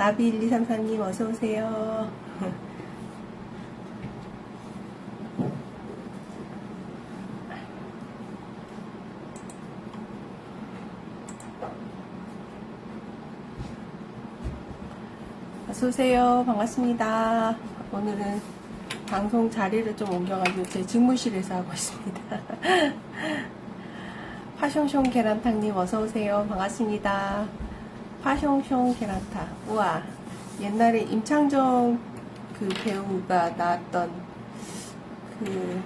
나비1234님 어서오세요. 어서오세요. 반갑습니다. 오늘은 방송 자리를 좀 옮겨가지고 제 직무실에서 하고 있습니다. 파숑숑 계란탕님 어서오세요. 반갑습니다. 파숑숑 계란탕. 우와, 옛날에 임창정 그 배우가 나왔던 그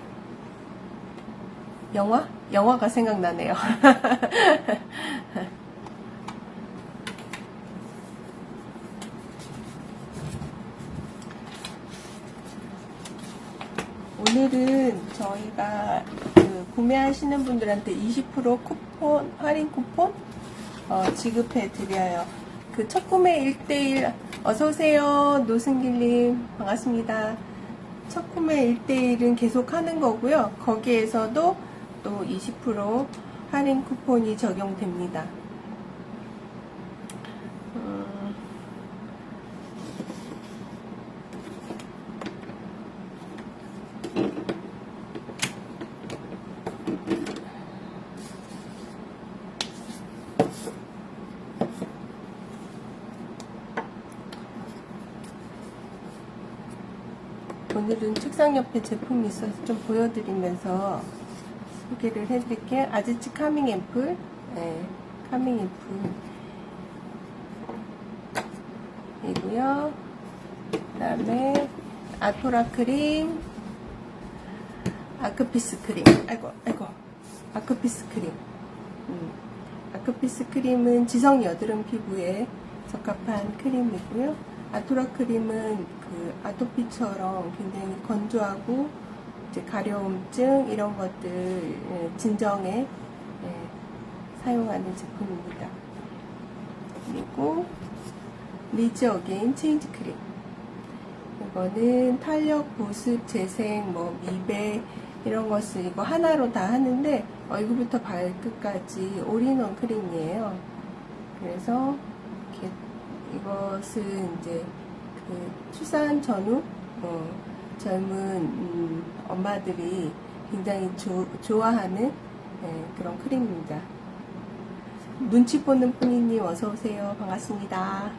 영화가 생각나네요. 오늘은 저희가 그 구매하시는 분들한테 20% 쿠폰, 할인 쿠폰 지급해 드려요. 그 첫 구매 1대1 어서오세요. 노승길님 반갑습니다. 첫 구매 1대1은 계속 하는 거고요. 거기에서도 또 20% 할인 쿠폰이 적용됩니다. 오늘은 책상 옆에 제품이 있어서 좀 보여드리면서 소개를 해드릴게요. 아지치 카밍 앰플, 네, 카밍 앰플이고요. 그 다음에 아토라 크림, 아크피스 크림, 아크피스 크림. 아크피스 크림은 지성 여드름 피부에 적합한 크림이고요. 아토라 크림은 그 아토피처럼 굉장히 건조하고 이제 가려움증 이런 것들 진정에 사용하는 제품입니다. 그리고 리즈 어게인 체인지 크림. 이거는 탄력, 보습, 재생, 뭐 미백 이런 것을 이거 하나로 다 하는데 얼굴부터 발끝까지 올인원 크림이에요. 그래서 이렇게 이것은 이제 그 출산 전후 젊은 엄마들이 굉장히 좋아하는 그런 크림입니다. 눈치 보는 뿌니님 어서오세요. 반갑습니다.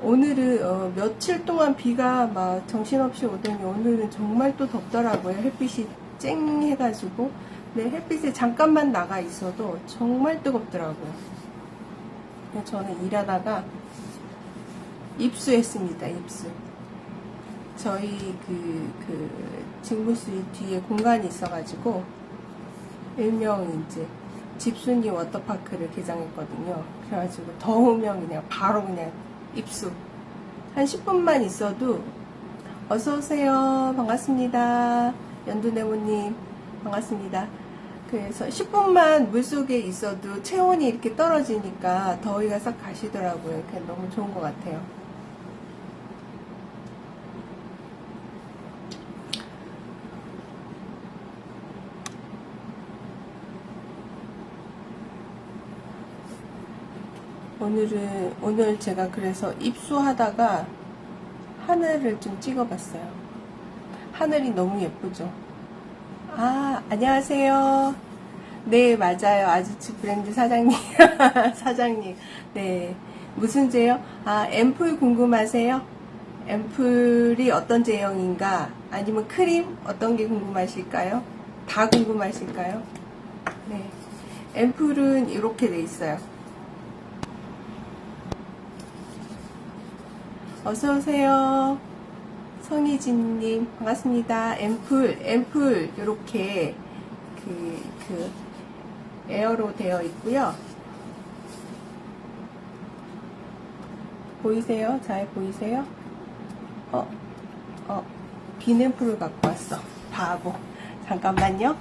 오늘은 며칠 동안 비가 막 정신없이 오더니 오늘은 정말 또 덥더라고요. 햇빛이 쨍 해가지고. 근데 햇빛에 잠깐만 나가 있어도 정말 뜨겁더라고요. 저는 일하다가 입수했습니다. 입수. 저희 그 직무실 뒤에 공간이 있어가지고 일명 이제 집순이 워터파크를 개장했거든요. 그래가지고 더우면 그냥 바로 그냥 입수. 한 10분만 있어도 어서오세요. 반갑습니다. 연두네모님 반갑습니다. 그래서 10분만 물속에 있어도 체온이 이렇게 떨어지니까 더위가 싹 가시더라고요. 그게 너무 좋은 것 같아요. 오늘 제가 그래서 입수하다가 하늘을 좀 찍어봤어요. 하늘이 너무 예쁘죠? 아, 안녕하세요. 네, 맞아요. 아지치 브랜드 사장님. 사장님. 네. 무슨 제요? 아, 앰플 궁금하세요? 앰플이 어떤 제형인가? 아니면 크림? 어떤 게 궁금하실까요? 다 궁금하실까요? 네. 앰플은 이렇게 돼 있어요. 어서오세요. 성희진님 반갑습니다. 앰플 이렇게 그 에어로 되어 있고요. 보이세요? 잘 보이세요? 빈앰플을 갖고 왔어. 바보. 잠깐만요.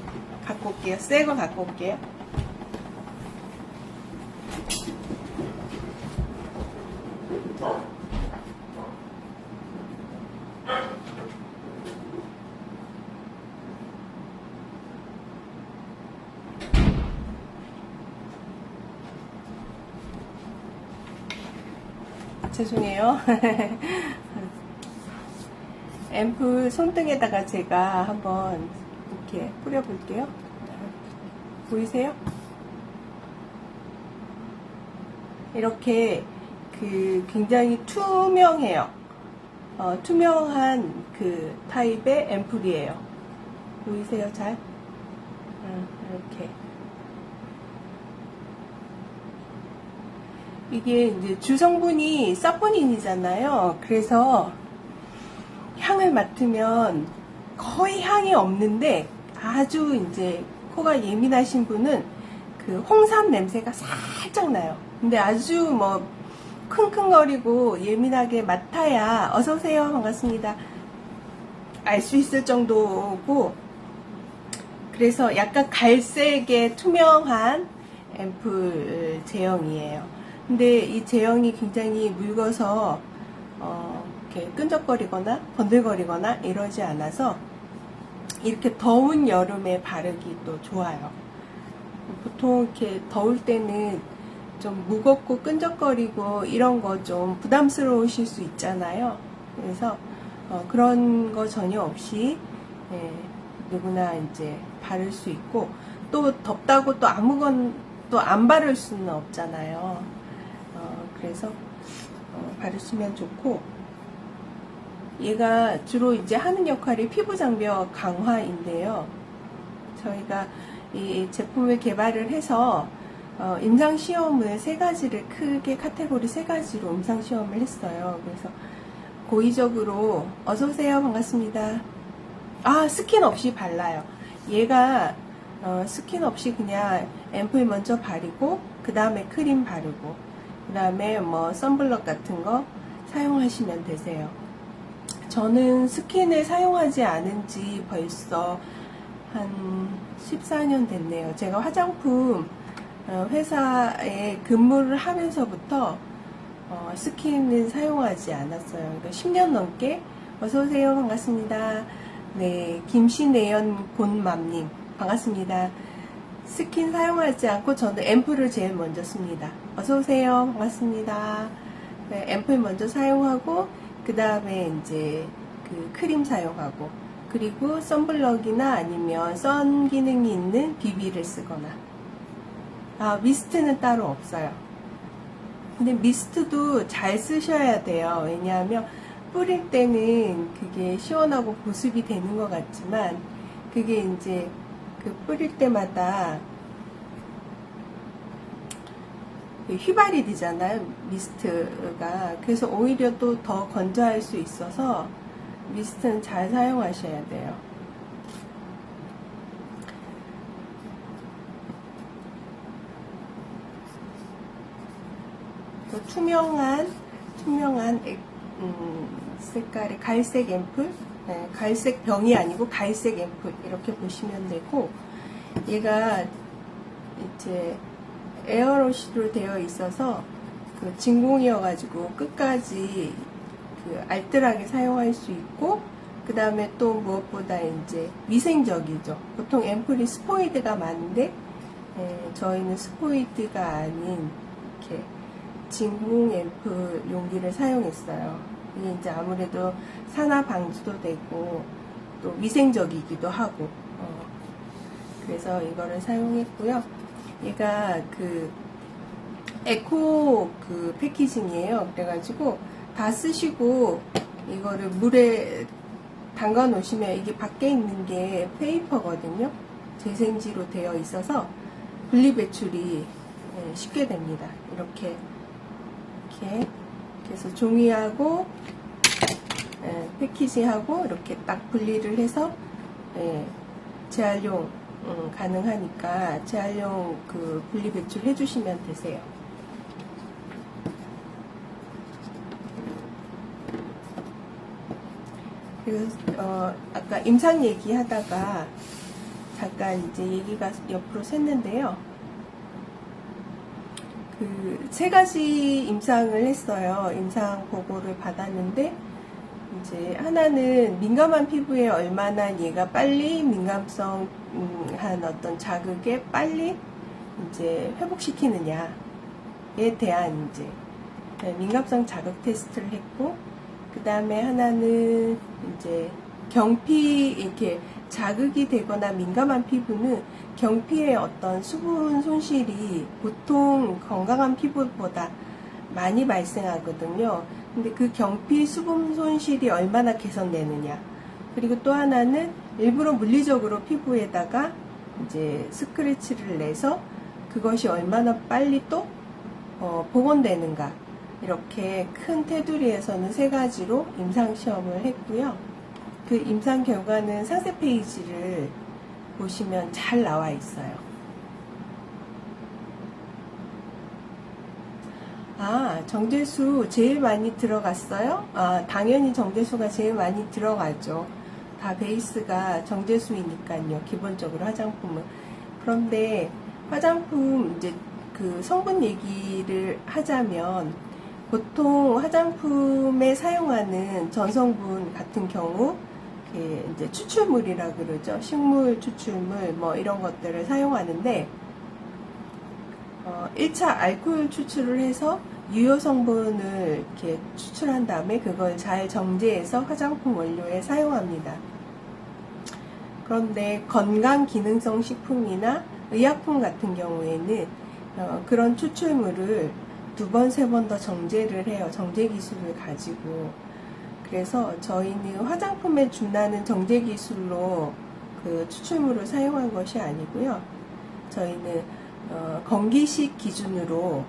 갖고 올게요. 새 거 갖고 올게요. 죄송해요. 앰플 손등에다가 제가 한번 이렇게 뿌려볼게요. 보이세요? 이렇게 굉장히 투명해요. 투명한 그 타입의 앰플이에요. 보이세요? 잘? 이렇게. 이게 이제 주성분이 사포닌이잖아요. 그래서 향을 맡으면 거의 향이 없는데 아주 이제 코가 예민하신 분은 그 홍삼 냄새가 살짝 나요. 근데 아주 뭐 킁킁거리고 예민하게 맡아야 어서오세요 반갑습니다 알 수 있을 정도고, 그래서 약간 갈색의 투명한 앰플 제형이에요. 근데 이 제형이 굉장히 묵어서 이렇게 끈적거리거나 번들거리거나 이러지 않아서 이렇게 더운 여름에 바르기 또 좋아요. 보통 이렇게 더울 때는 좀 무겁고 끈적거리고 이런 거 좀 부담스러우실 수 있잖아요. 그래서 그런 거 전혀 없이 누구나 이제 바를 수 있고, 또 덥다고 또 아무건 또 안 바를 수는 없잖아요. 그래서 바르시면 좋고, 얘가 주로 이제 하는 역할이 피부 장벽 강화인데요. 저희가 이 제품을 개발을 해서 임상 시험을 크게 카테고리 3가지로 임상 시험을 했어요. 그래서 고의적으로 어서오세요 반갑습니다. 스킨 없이 발라요. 얘가 스킨 없이 그냥 앰플 먼저 바르고 그 다음에 크림 바르고 그 다음에 뭐 선블럭 같은 거 사용하시면 되세요. 저는 스킨을 사용하지 않은 지 벌써 한 14년 됐네요. 제가 화장품 회사에 근무를 하면서부터 스킨은 사용하지 않았어요. 그러니까 10년 넘게. 어서오세요 반갑습니다. 네, 김신애연 곤맘님 반갑습니다. 스킨 사용하지 않고 저는 앰플을 제일 먼저 씁니다. 어서오세요 반갑습니다. 네, 앰플 먼저 사용하고 그 다음에 이제 그 크림 사용하고, 그리고 선블럭이나 아니면 선 기능이 있는 비비를 쓰거나. 미스트는 따로 없어요. 근데 미스트도 잘 쓰셔야 돼요. 왜냐하면 뿌릴 때는 그게 시원하고 보습이 되는 것 같지만 그게 이제 그 뿌릴 때마다 휘발이 되잖아요, 미스트가. 그래서 오히려 또 더 건조할 수 있어서 미스트는 잘 사용하셔야 돼요. 또 투명한 색깔의 갈색 앰플, 갈색 병이 아니고 갈색 앰플 이렇게 보시면 되고, 얘가 이제 에어로시로 되어 있어서 그 진공이어가지고 끝까지 그 알뜰하게 사용할 수 있고, 그 다음에 또 무엇보다 이제 위생적이죠. 보통 앰플이 스포이드가 많은데 저희는 스포이드가 아닌 이렇게 진공 앰플 용기를 사용했어요. 이게 이제 아무래도 산화 방지도 되고 또 위생적이기도 하고, 그래서 이거를 사용했고요. 얘가 그 에코 그 패키징이에요. 그래가지고 다 쓰시고 이거를 물에 담가 놓으시면 이게 밖에 있는 게 페이퍼거든요. 재생지로 되어 있어서 분리 배출이 쉽게 됩니다. 이렇게 그래서 종이하고 패키지하고 이렇게 딱 분리를 해서 재활용 가능하니까 재활용 그 분리 배출 해주시면 되세요. 그래서 아까 임상 얘기하다가 잠깐 이제 얘기가 옆으로 샜는데요. 그 3가지 임상을 했어요. 임상 보고를 받았는데, 이제 하나는 민감한 피부에 얼마나 얘가 빨리 민감성한 어떤 자극에 빨리 이제 회복시키느냐에 대한 이제 민감성 자극 테스트를 했고, 그 다음에 하나는 이제 경피, 이렇게 자극이 되거나 민감한 피부는 경피의 어떤 수분 손실이 보통 건강한 피부보다 많이 발생하거든요. 근데 그 경피 수분 손실이 얼마나 개선되느냐. 그리고 또 하나는 일부러 물리적으로 피부에다가 이제 스크래치를 내서 그것이 얼마나 빨리 또 복원되는가. 이렇게 큰 테두리에서는 세 가지로 임상시험을 했고요. 그 임상 결과는 상세 페이지를 보시면 잘 나와 있어요. 정제수 제일 많이 들어갔어요? 당연히 정제수가 제일 많이 들어가죠. 다 베이스가 정제수이니까요. 기본적으로 화장품은. 그런데 화장품 이제 그 성분 얘기를 하자면 보통 화장품에 사용하는 전성분 같은 경우 이제 추출물이라 그러죠. 식물 추출물 뭐 이런 것들을 사용하는데 1차 알코올 추출을 해서 유효 성분을 이렇게 추출한 다음에 그걸 잘 정제해서 화장품 원료에 사용합니다. 그런데 건강 기능성 식품이나 의약품 같은 경우에는 그런 추출물을 2번, 3번 더 정제를 해요. 정제 기술을 가지고. 그래서 저희는 화장품에 준하는 정제 기술로 그 추출물을 사용한 것이 아니고요. 저희는 건기식 기준으로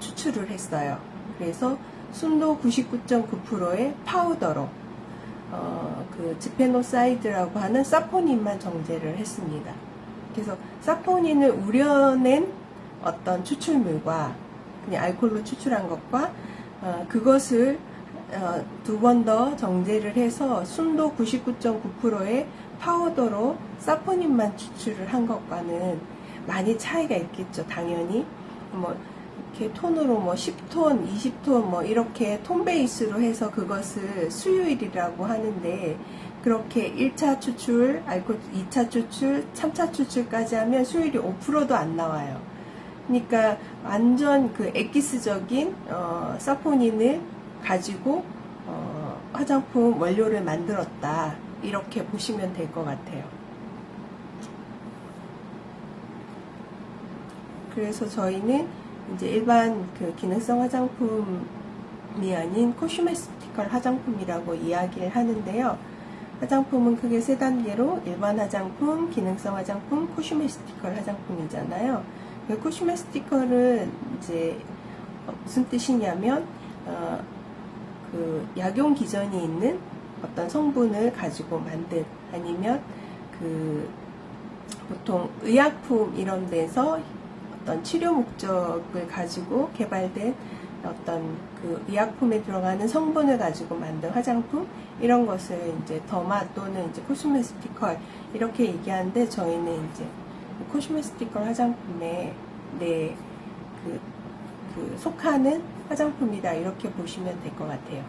추출을 했어요. 그래서 순도 99.9%의 파우더로 그 지페노사이드라고 하는 사포닌만 정제를 했습니다. 그래서 사포닌을 우려낸 어떤 추출물과 그냥 알코올로 추출한 것과 그것을 2번 더 정제를 해서 순도 99.9%의 파우더로 사포닌만 추출을 한 것과는 많이 차이가 있겠죠. 당연히 뭐 이렇게 톤으로 뭐 10톤, 20톤 뭐 이렇게 톤 베이스로 해서 그것을 수유율이라고 하는데 그렇게 1차 추출, 알코올 2차 추출, 3차 추출까지 하면 수율이 5%도 안 나와요. 그러니까 완전 그 엑기스적인 사포닌을 가지고 화장품 원료를 만들었다. 이렇게 보시면 될 것 같아요. 그래서 저희는 이제 일반 그 기능성 화장품이 아닌 코스메티컬 화장품이라고 이야기를 하는데요. 화장품은 크게 3단계로 일반 화장품, 기능성 화장품, 코스메티컬 화장품이잖아요. 코스메티컬은 이제 무슨 뜻이냐면 그 약용 기전이 있는 어떤 성분을 가지고 만든 아니면 그 보통 의약품 이런 데서 어떤 치료 목적을 가지고 개발된 어떤 그 의약품에 들어가는 성분을 가지고 만든 화장품 이런 것을 이제 더마 또는 이제 코스메티컬 이렇게 얘기하는데 저희는 이제 코스메티컬 화장품에 그 속하는 화장품이다 이렇게 보시면 될 것 같아요.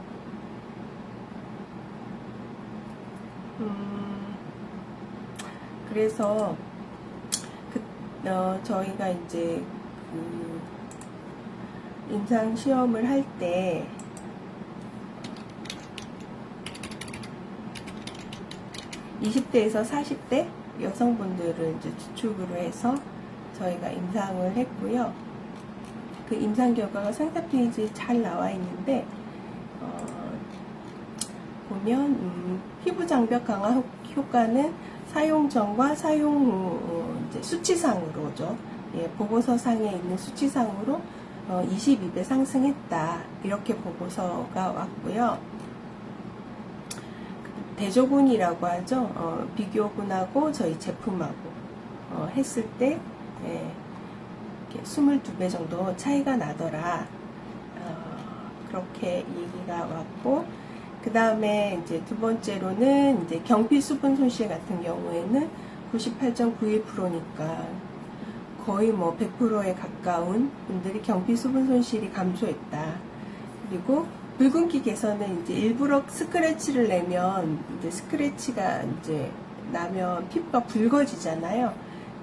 그래서 저희가 이제 그 임상 시험을 할 때 (20대에서 40대) 여성분들을 이제 주축으로 해서 저희가 임상을 했고요. 그 임상 결과가 상세 페이지에 잘 나와 있는데 보면 피부 장벽 강화 효과는 사용 전과 사용 후 이제 수치상으로죠. 예, 보고서상에 있는 수치상으로 22배 상승했다. 이렇게 보고서가 왔고요. 대조군이라고 하죠. 비교군하고 저희 제품하고 했을 때 22배 정도 차이가 나더라. 그렇게 얘기가 왔고, 그 다음에 이제 두 번째로는 이제 경피 수분 손실 같은 경우에는 98.91%니까 거의 뭐 100%에 가까운 분들이 경피 수분 손실이 감소했다. 그리고 붉은기 개선은 이제 일부러 스크래치를 내면 이제 스크래치가 이제 나면 피부가 붉어지잖아요.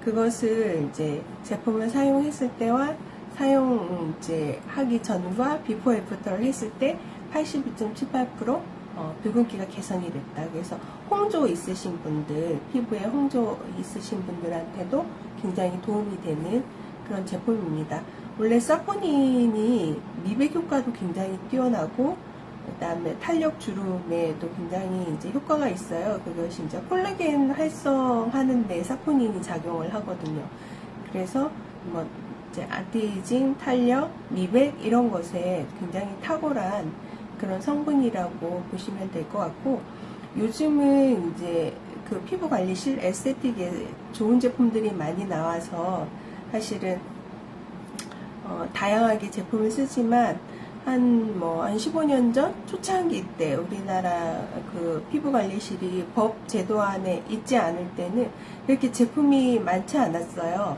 그것을 이제 제품을 사용했을 때와 사용 이제 하기 전과 비포 애프터를 했을 때 82.78% 붉은기가 개선이 됐다. 그래서 홍조 있으신 분들, 피부에 홍조 있으신 분들한테도 굉장히 도움이 되는 그런 제품입니다. 원래 사포닌이 미백 효과도 굉장히 뛰어나고, 그 다음에 탄력 주름에도 굉장히 이제 효과가 있어요. 그것이 이제 콜라겐 활성하는데 사포닌이 작용을 하거든요. 그래서 뭐 이제 안티에이징, 탄력, 미백 이런 것에 굉장히 탁월한 그런 성분이라고 보시면 될 것 같고, 요즘은 이제 그 피부 관리실 에스테틱에 좋은 제품들이 많이 나와서 사실은 다양하게 제품을 쓰지만 한 15년 전 초창기 때 우리나라 그 피부 관리실이 법 제도 안에 있지 않을 때는 그렇게 제품이 많지 않았어요.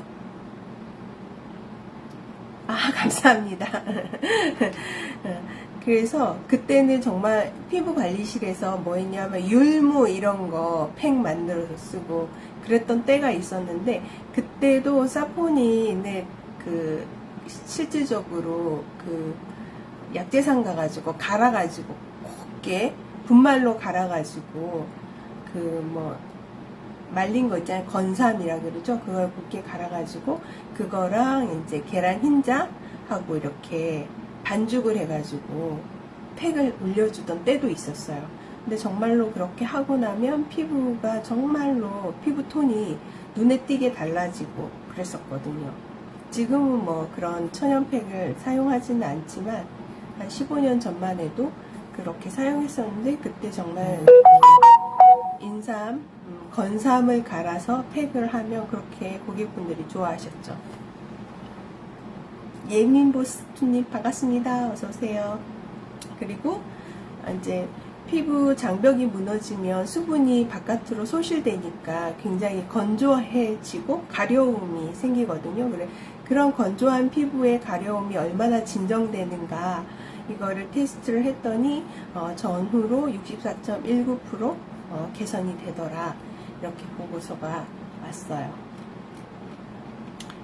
감사합니다. 그래서 그때는 정말 피부 관리실에서 뭐 했냐면 율무 이런 거 팩 만들어서 쓰고 그랬던 때가 있었는데, 그때도 사포닌을 그 실질적으로 그 약재상 가가지고 갈아가지고 곱게 분말로 갈아가지고 그 뭐 말린 거 있잖아요. 건삼이라 그러죠. 그걸 곱게 갈아가지고 그거랑 이제 계란 흰자하고 이렇게 반죽을 해가지고 팩을 올려주던 때도 있었어요. 근데 정말로 그렇게 하고 나면 피부가 정말로 피부톤이 눈에 띄게 달라지고 그랬었거든요. 지금은 뭐 그런 천연팩을 사용하지는 않지만 한 15년 전만 해도 그렇게 사용했었는데, 그때 정말 인삼, 건삼을 갈아서 팩을 하면 그렇게 고객분들이 좋아하셨죠. 예민보스투님 반갑습니다. 어서오세요. 그리고 이제 피부 장벽이 무너지면 수분이 바깥으로 소실되니까 굉장히 건조해지고 가려움이 생기거든요. 그런 건조한 피부의 가려움이 얼마나 진정되는가, 이거를 테스트를 했더니 전후로 64.19% 개선이 되더라, 이렇게 보고서가 왔어요.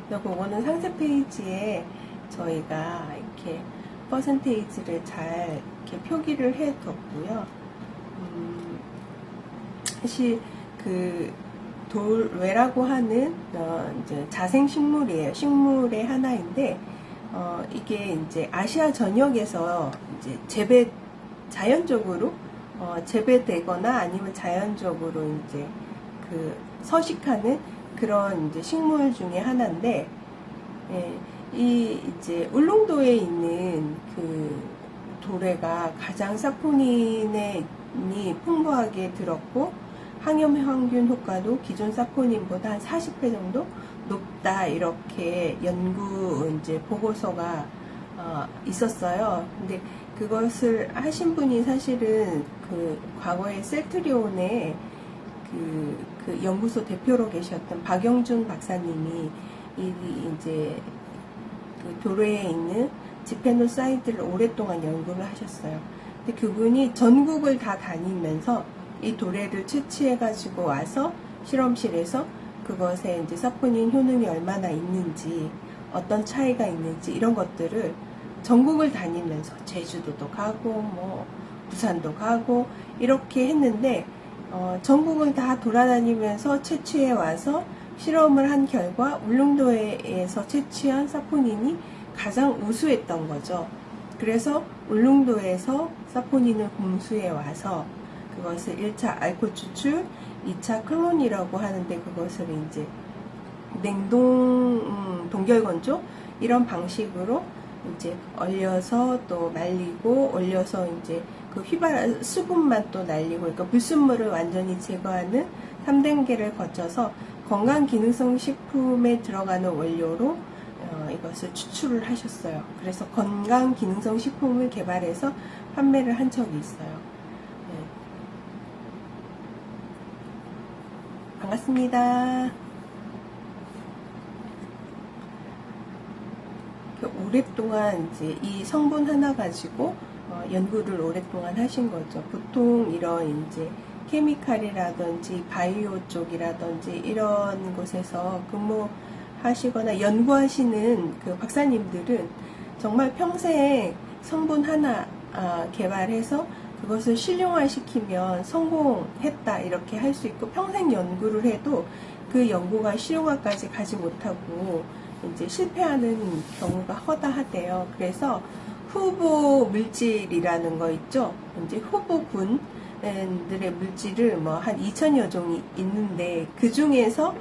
그거는 상세 페이지에 저희가 이렇게 퍼센테이지를 잘 이렇게 표기를 해뒀고요. 사실 그 돌외라고 하는 이제 자생식물이에요. 식물의 하나인데 이게 이제 아시아 전역에서 이제 자연적으로 재배되거나 아니면 자연적으로 이제 그 서식하는 그런 이제 식물 중에 하나인데, 이 이제 울릉도에 있는 그 도래가 가장 사포닌이 풍부하게 들었고, 항염 효과도 기존 사포닌보다 한 40배 정도 높다, 이렇게 연구 이제 보고서가 있었어요. 근데 그것을 하신 분이 사실은 그 과거에 셀트리온의 그 연구소 대표로 계셨던 박영준 박사님이 이제 그 도래에 있는 지페노사이드를 오랫동안 연구를 하셨어요. 근데 그분이 전국을 다 다니면서 이 도래를 채취해가지고 와서 실험실에서 그것에 이제 사포닌 효능이 얼마나 있는지, 어떤 차이가 있는지, 이런 것들을 전국을 다니면서 제주도도 가고 뭐 부산도 가고 이렇게 했는데, 전국을 다 돌아다니면서 채취해 와서 실험을 한 결과 울릉도에서 채취한 사포닌이 가장 우수했던 거죠. 그래서 울릉도에서 사포닌을 공수해 와서 그것을 1차 알코올 추출, 2차 클론이라고 하는데, 그것을 이제 냉동 동결 건조 이런 방식으로 이제 얼려서 또 말리고, 얼려서 이제 그 수분만 또 날리고, 그러니까 불순물을 완전히 제거하는 3단계를 거쳐서 건강기능성 식품에 들어가는 원료로 이것을 추출을 하셨어요. 그래서 건강기능성 식품을 개발해서 판매를 한 적이 있어요. 네. 반갑습니다. 오랫동안 이제 이 성분 하나 가지고 연구를 오랫동안 하신 거죠. 보통 이런 이제 케미칼이라든지 바이오 쪽이라든지 이런 곳에서 하시거나 연구하시는 그 박사님들은 정말 평생 성분 하나 개발해서 그것을 실용화시키면 성공했다 이렇게 할 수 있고, 평생 연구를 해도 그 연구가 실용화까지 가지 못하고 이제 실패하는 경우가 허다하대요. 그래서 후보 물질이라는 거 있죠. 이제 후보군들의 물질을 뭐 한 2,000여 종이 있는데, 그 중에서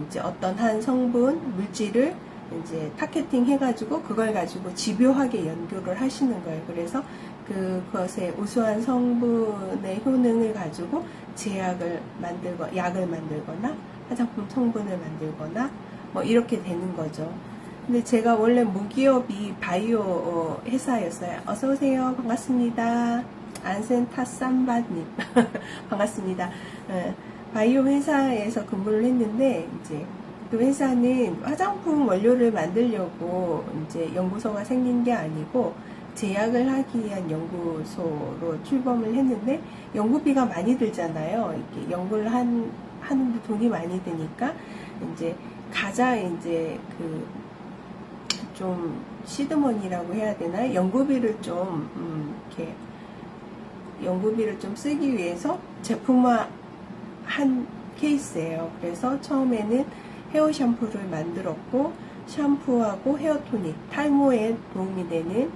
이제 어떤 한 성분 물질을 이제 타겟팅 해가지고 그걸 가지고 집요하게 연구를 하시는 거예요. 그래서 그것의 우수한 성분의 효능을 가지고 제약을 만들고 약을 만들거나 화장품 성분을 만들거나 뭐 이렇게 되는 거죠. 근데 제가 원래 모기업이 바이오 회사였어요. 어서 오세요. 반갑습니다. 안센타쌈바님 반갑습니다. 바이오 회사에서 근무를 했는데, 이제 그 회사는 화장품 원료를 만들려고 이제 연구소가 생긴 게 아니고 제약을 하기 위한 연구소로 출범을 했는데, 연구비가 많이 들잖아요. 이렇게 연구를 하는데 돈이 많이 드니까 이제 가장 이제 좀 시드머니라고 해야 되나요? 연구비를 좀 이렇게 연구비를 좀 쓰기 위해서 제품화 한 케이스예요. 그래서 처음에는 헤어 샴푸를 만들었고, 샴푸하고 헤어 토닉, 탈모에 도움이 되는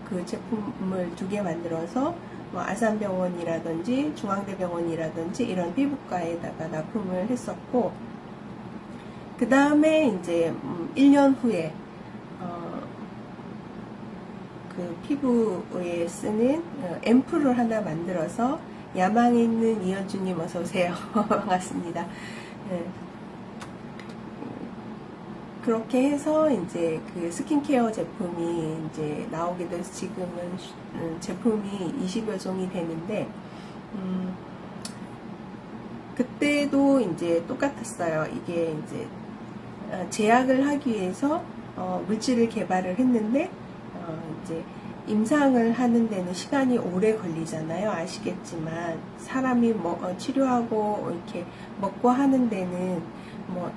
그 제품을 2개 만들어서 뭐 아산병원이라든지 중앙대병원이라든지 이런 피부과에다가 납품을 했었고, 그 다음에 이제 1년 후에 그 피부에 쓰는 앰플을 하나 만들어서, 야망에 있는 이현주님 어서 오세요. 반갑습니다. 네. 그렇게 해서 이제 그 스킨케어 제품이 이제 나오게 돼서 지금은 제품이 20여 종이 되는데, 그때도 이제 똑같았어요. 이게 이제 제약을 하기 위해서 물질을 개발을 했는데, 이제 임상을 하는 데는 시간이 오래 걸리잖아요. 아시겠지만 사람이 치료하고 이렇게 먹고 하는 데는 뭐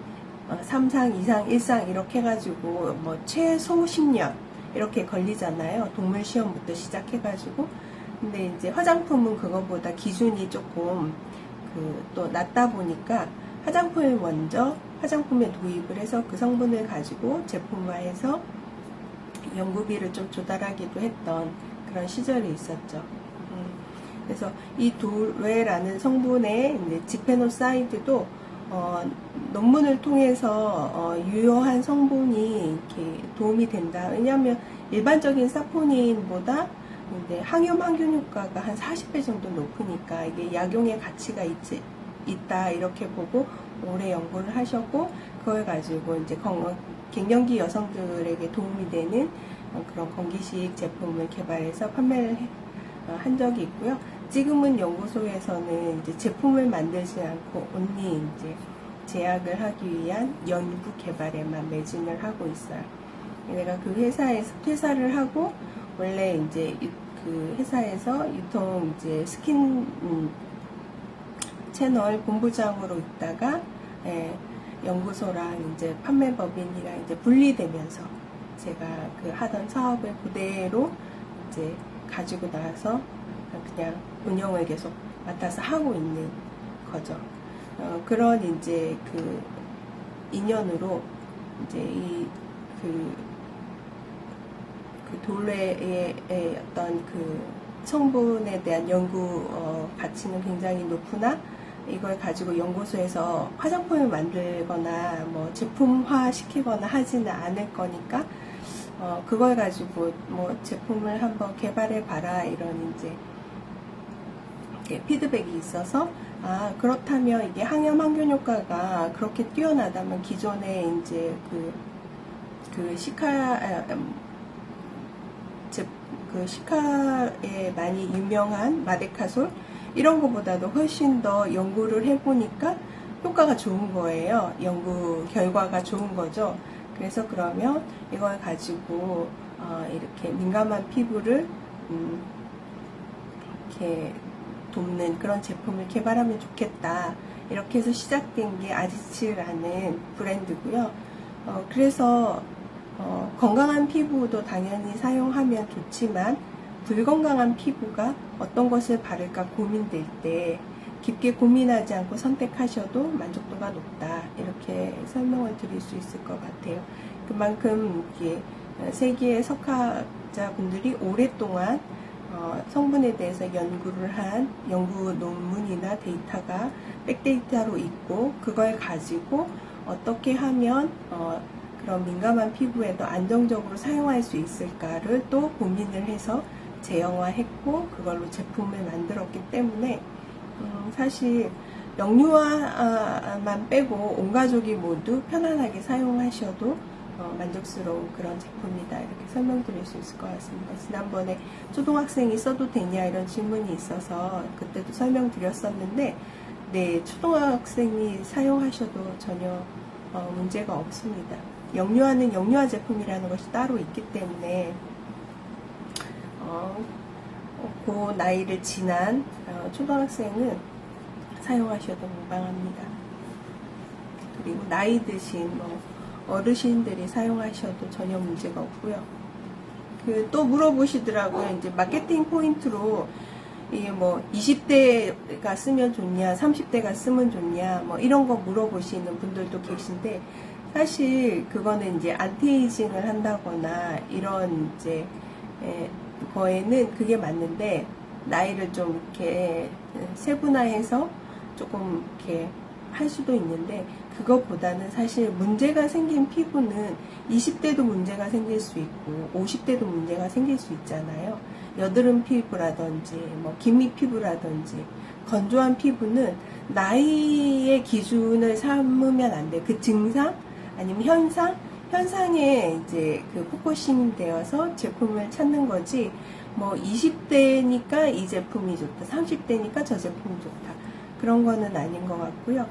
3상, 2상, 1상 이렇게 해가지고 뭐 최소 10년 이렇게 걸리잖아요. 동물 시험부터 시작해가지고. 근데 이제 화장품은 그거보다 기준이 조금 또 낮다 보니까 화장품을 먼저 화장품에 도입을 해서 그 성분을 가지고 제품화해서 연구비를 좀 조달하기도 했던 그런 시절이 있었죠. 그래서 이 도레라는 성분의 지페노사이드도 논문을 통해서 유효한 성분이 이렇게 도움이 된다. 왜냐하면 일반적인 사포닌보다 이제 항염 항균 효과가 한 40배 정도 높으니까 이게 약용의 가치가 있다 이렇게 보고 오래 연구를 하셨고, 그걸 가지고 이제 갱년기 여성들에게 도움이 되는 그런 건기식 제품을 개발해서 판매를 한 적이 있고요. 지금은 연구소에서는 이제 제품을 만들지 않고 온리 이제 제약을 하기 위한 연구 개발에만 매진을 하고 있어요. 내가 그 회사를 하고 원래 이제 그 회사에서 유통 이제 스킨 채널 본부장으로 있다가 연구소랑 이제 판매법인이랑 이제 분리되면서 제가 그 하던 사업을 그대로 이제 가지고 나와서 그냥 운영을 계속 맡아서 하고 있는 거죠. 그런 이제 그 인연으로 이제 그 돌레의 어떤 그 성분에 대한 연구 가치는 굉장히 높으나, 이걸 가지고 연구소에서 화장품을 만들거나 뭐 제품화 시키거나 하지는 않을 거니까 그걸 가지고 뭐 제품을 한번 개발해 봐라 이런 이제 피드백이 있어서, 그렇다면 이게 항염 항균 효과가 그렇게 뛰어나다면 기존에 이제 시카에 많이 유명한 마데카솔 이런 것보다도 훨씬 더 연구를 해보니까 효과가 좋은 거예요. 연구 결과가 좋은 거죠. 그래서 그러면 이걸 가지고 이렇게 민감한 피부를 이렇게 돕는 그런 제품을 개발하면 좋겠다. 이렇게 해서 시작된 게 아지츠라는 브랜드고요. 그래서 건강한 피부도 당연히 사용하면 좋지만 불건강한 피부가 어떤 것을 바를까 고민될 때 깊게 고민하지 않고 선택하셔도 만족도가 높다, 이렇게 설명을 드릴 수 있을 것 같아요. 그만큼 이게 세계의 석학자분들이 오랫동안 성분에 대해서 연구를 한 연구 논문이나 데이터가 백데이터로 있고, 그걸 가지고 어떻게 하면 그런 민감한 피부에도 안정적으로 사용할 수 있을까를 또 고민을 해서 제형화했고 그걸로 제품을 만들었기 때문에 사실 영유아만 빼고 온 가족이 모두 편안하게 사용하셔도 만족스러운 그런 제품이다, 이렇게 설명드릴 수 있을 것 같습니다. 지난번에 초등학생이 써도 되냐 이런 질문이 있어서 그때도 설명드렸었는데, 네, 초등학생이 사용하셔도 전혀 문제가 없습니다. 영유아는 영유아 제품이라는 것이 따로 있기 때문에 그 나이를 지난 초등학생은 사용하셔도 무방합니다. 그리고 나이 드신 어르신들이 사용하셔도 전혀 문제가 없고요. 또 물어보시더라고요. 이제 마케팅 포인트로 이게 20대가 쓰면 좋냐, 30대가 쓰면 좋냐, 이런 거 물어보시는 분들도 계신데, 사실 그거는 이제 안티에이징을 한다거나 이런 이제 거에는 그게 맞는데, 나이를 좀 이렇게 세분화해서 조금 이렇게 할 수도 있는데, 그것보다는 사실 문제가 생긴 피부는 20대도 문제가 생길 수 있고 50대도 문제가 생길 수 있잖아요. 여드름 피부라든지 기미 피부라든지 건조한 피부는 나이의 기준을 삼으면 안 돼. 그 증상 아니면 현상에 이제 포커싱 되어서 제품을 찾는 거지, 20대니까 이 제품이 좋다, 30대니까 저 제품이 좋다, 그런 거는 아닌 것 같고요.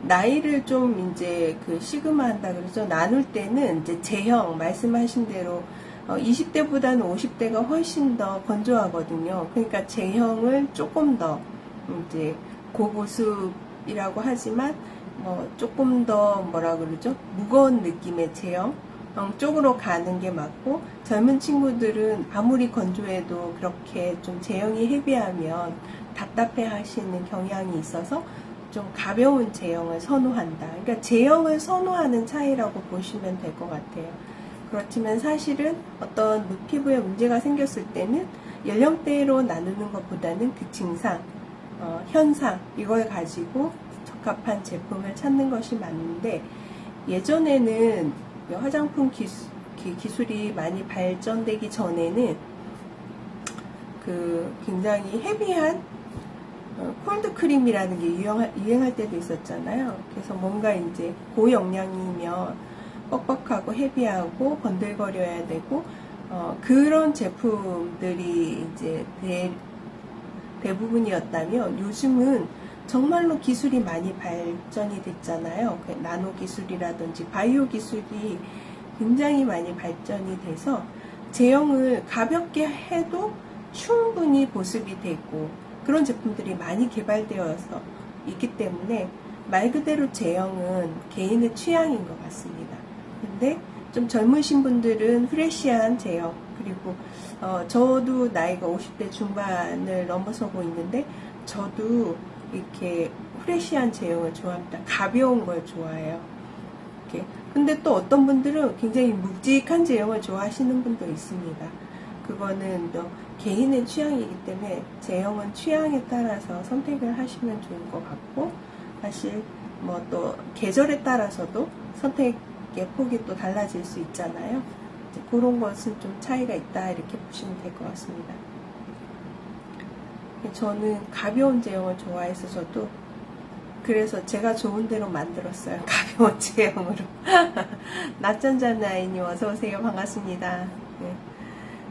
나이를 좀 이제 시그마 한다 그러죠. 나눌 때는 이제 제형, 말씀하신 대로 20대보다는 50대가 훨씬 더 건조하거든요. 그러니까 제형을 조금 더 이제 고보습이라고 하지만 조금 더 무거운 느낌의 제형 쪽으로 가는 게 맞고, 젊은 친구들은 아무리 건조해도 그렇게 좀 제형이 헤비하면 답답해 하시는 경향이 있어서 좀 가벼운 제형을 선호한다. 그러니까 제형을 선호하는 차이라고 보시면 될 것 같아요. 그렇지만 사실은 어떤 피부에 문제가 생겼을 때는 연령대로 나누는 것보다는 그 증상, 현상, 이걸 가지고 적합한 제품을 찾는 것이 맞는데, 예전에는 화장품 기술이 많이 발전되기 전에는 굉장히 헤비한 콜드 크림이라는 게 유행할 때도 있었잖아요. 그래서 뭔가 이제 고영양이면 뻑뻑하고 헤비하고 번들거려야 되고 그런 제품들이 이제 대부분이었다면, 요즘은 정말로 기술이 많이 발전이 됐잖아요. 나노 기술이라든지 바이오 기술이 굉장히 많이 발전이 돼서 제형을 가볍게 해도 충분히 보습이 되고 그런 제품들이 많이 개발되어서 있기 때문에 말 그대로 제형은 개인의 취향인 것 같습니다. 근데 좀 젊으신 분들은 프레시한 제형, 그리고 저도 나이가 50대 중반을 넘어서고 있는데 저도 이렇게 프레시한 제형을 좋아합니다. 가벼운 걸 좋아해요. 이렇게. 근데 또 어떤 분들은 굉장히 묵직한 제형을 좋아하시는 분도 있습니다. 그거는 또 개인의 취향이기 때문에 제형은 취향에 따라서 선택을 하시면 좋을 것 같고, 사실 또 계절에 따라서도 선택의 폭이 또 달라질 수 있잖아요. 그런 것은 좀 차이가 있다, 이렇게 보시면 될 것 같습니다. 저는 가벼운 제형을 좋아해서 저도 그래서 제가 좋은 대로 만들었어요. 가벼운 제형으로. 낮잠자나이님 어서오세요. 반갑습니다. 네.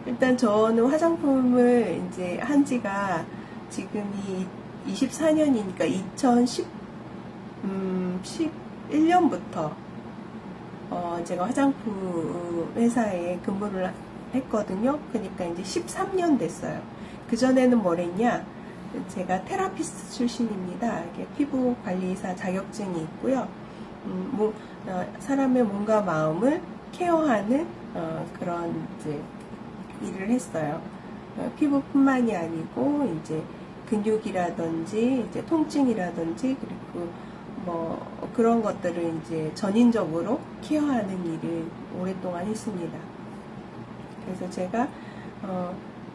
일단 저는 화장품을 이제 한 지가 지금이 24년이니까 2011년부터 제가 화장품 회사에 근무를 했거든요. 그러니까 이제 13년 됐어요. 그전에는 뭐랬냐, 제가 테라피스트 출신입니다. 이게 피부 관리사 자격증이 있고요. 사람의 몸과 마음을 케어하는 그런 이제 일을 했어요. 피부뿐만이 아니고 이제 근육이라든지 이제 통증이라든지 그리고 뭐 그런 것들을 이제 전인적으로 케어하는 일을 오랫동안 했습니다. 그래서 제가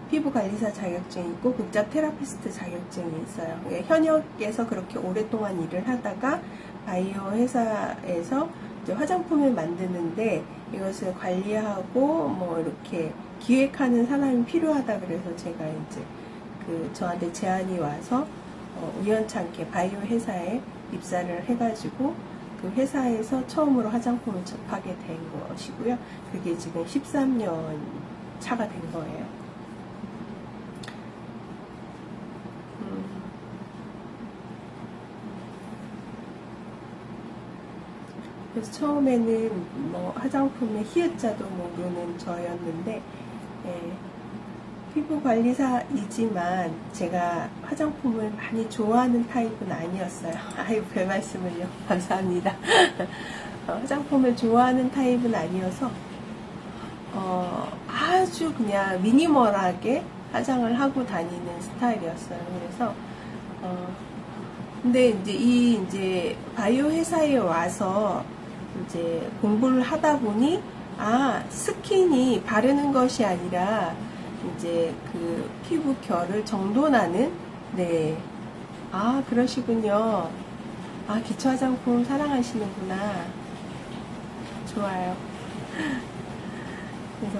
피부관리사 자격증이 있고 극작 테라피스트 자격증이 있어요. 현역에서 그렇게 오랫동안 일을 하다가 바이오 회사에서 이제 화장품을 만드는데 이것을 관리하고 뭐 이렇게 기획하는 사람이 필요하다 그래서 제가 이제 저한테 제안이 와서 우연찮게 바이오 회사에 입사를 해가지고 그 회사에서 처음으로 화장품을 접하게 된 것이고요. 그게 지금 13년 차가 된 거예요. 그래서 처음에는 뭐 화장품의 히읗자도 모르는 저였는데 피부관리사이지만 제가 화장품을 많이 좋아하는 타입은 아니었어요. 아유, 별 말씀을요. 감사합니다. 화장품을 좋아하는 타입은 아니어서 아주 그냥 미니멀하게 화장을 하고 다니는 스타일이었어요. 그래서 근데 이제 바이오 회사에 와서 이제 공부를 하다 보니 스킨이 바르는 것이 아니라 이제 그 피부 결을 정돈하는 그러시군요. 기초 화장품 사랑하시는구나. 좋아요. 그래서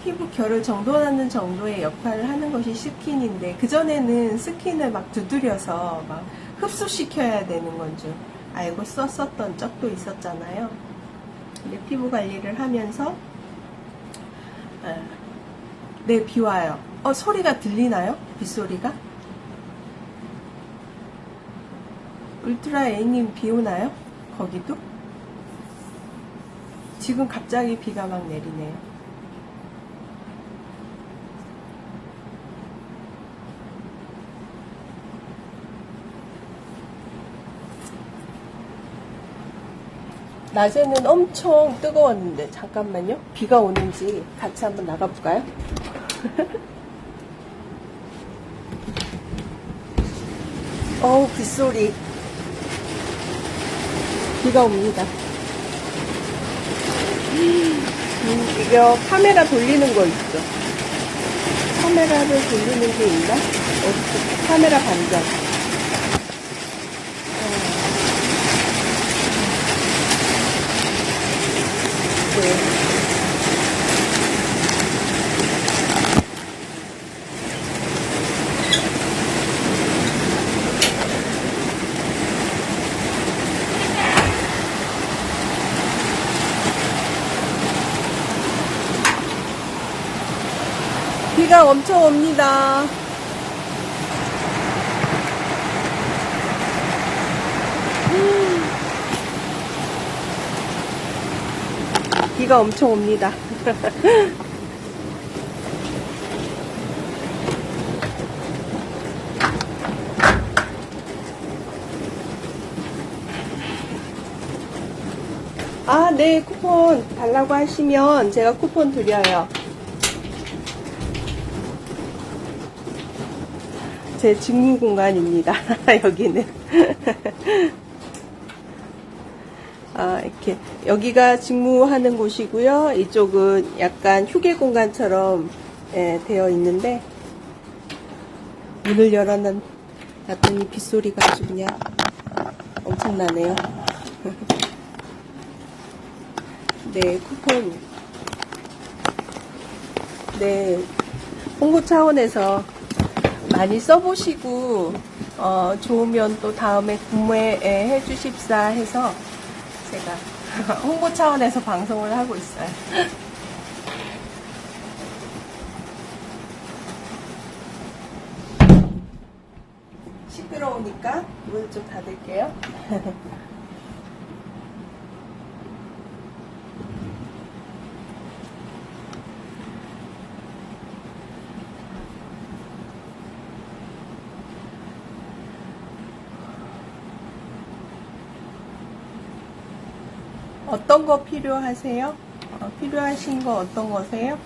피부 결을 정돈하는 정도의 역할을 하는 것이 스킨인데, 그전에는 스킨을 막 두드려서 막 흡수시켜야 되는 건 줄 알고 썼었던 적도 있었잖아요. 근데 피부 관리를 하면서, 비 와요. 소리가 들리나요? 빗소리가? 울트라 A님 비 오나요? 거기도? 지금 갑자기 비가 막 내리네요. 낮에는 엄청 뜨거웠는데, 잠깐만요. 비가 오는지 같이 한번 나가볼까요? 빗소리. 비가 옵니다. 이거 카메라 돌리는 거 있죠? 카메라를 돌리는 게 있나? 카메라 반전. 네. 비가 엄청 옵니다. 비가 엄청 옵니다. 네, 쿠폰 달라고 하시면 제가 쿠폰 드려요. 제 직무 공간입니다. 여기는. 이렇게 여기가 직무하는 곳이고요. 이쪽은 약간 휴게 공간처럼 되어 있는데, 문을 열어놨더니 빗소리가 아주 그냥 엄청나네요. 네, 쿠폰. 네, 홍보 차원에서 많이 써보시고 좋으면 또 다음에 구매해 주십사 해서 제가 홍보 차원에서 방송을 하고 있어요. 시끄러우니까 문 좀 닫을게요. 어떤 거 필요하세요? 필요하신 거 어떤 거세요?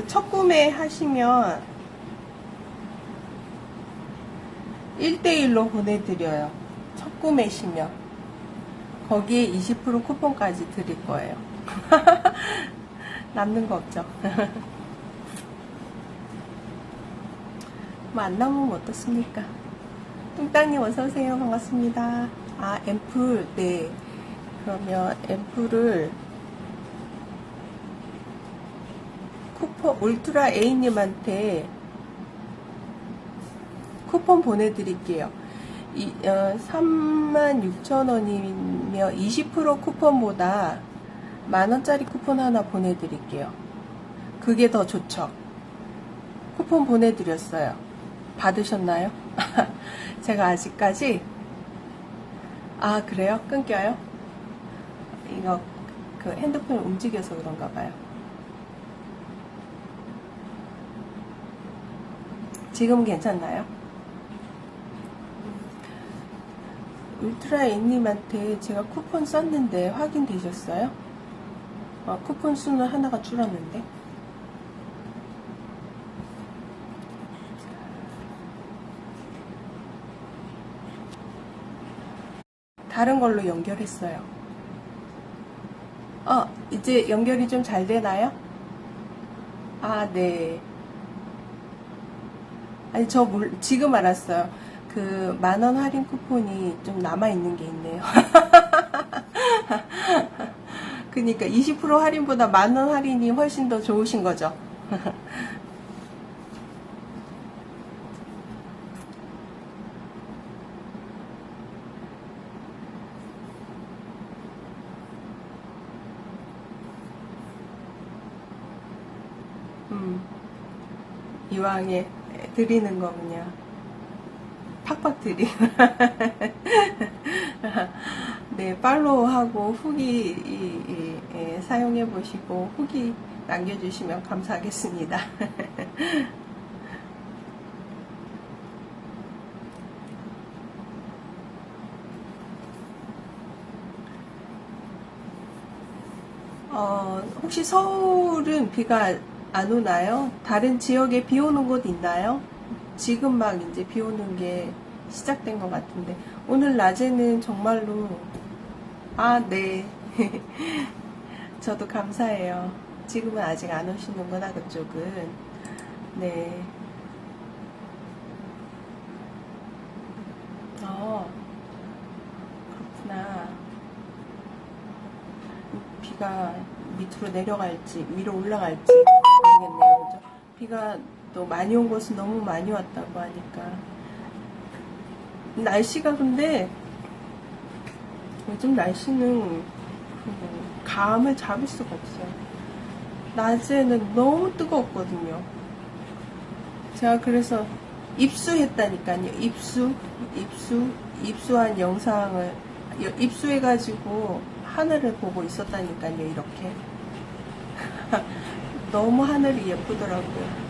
첫 구매 하시면 1대1로 보내드려요. 첫 구매시면. 거기에 20% 쿠폰까지 드릴 거예요. 남는 거 없죠? 뭐 안 남으면 어떻습니까? 뚱땅님 어서오세요. 반갑습니다. 아, 앰플, 네. 그러면 앰플을 쿠폰, 울트라 A님한테 쿠폰 보내드릴게요. 36,000원이면 20% 쿠폰보다 만원짜리 쿠폰 하나 보내드릴게요. 그게 더 좋죠. 쿠폰 보내드렸어요. 받으셨나요? 제가 아직까지, 아, 그래요? 끊겨요? 이거, 핸드폰을 움직여서 그런가 봐요. 지금 괜찮나요? 울트라 A님한테 제가 쿠폰 썼는데 확인되셨어요? 쿠폰 수는 하나가 줄었는데. 다른 걸로 연결했어요. 이제 연결이 좀 잘 되나요? 아, 네. 아니, 지금 알았어요. 만원 할인 쿠폰이 좀 남아있는 게 있네요. 그니까 20% 할인보다 만원 할인이 훨씬 더 좋으신 거죠. 이왕에 드리는 거군요. 팍팍 드리. 네, 팔로우하고 후기 사용해 보시고 후기 남겨주시면 감사하겠습니다. 혹시 서울은 비가 안 오나요? 다른 지역에 비 오는 곳 있나요? 지금 막 이제 비 오는 게 시작된 것 같은데 오늘 낮에는 정말로 네. 저도 감사해요. 지금은 아직 안 오시는구나 그쪽은. 네. 그렇구나. 비가 밑으로 내려갈지 위로 올라갈지 모르겠네요. 그죠? 비가 또 많이 온 곳은 너무 많이 왔다고 하니까. 날씨가 근데 요즘 날씨는 감을 잡을 수가 없어요. 낮에는 너무 뜨거웠거든요. 제가 그래서 입수했다니까요. 입수한 영상을 입수해가지고 하늘을 보고 있었다니까요. 이렇게 너무 하늘이 예쁘더라고요.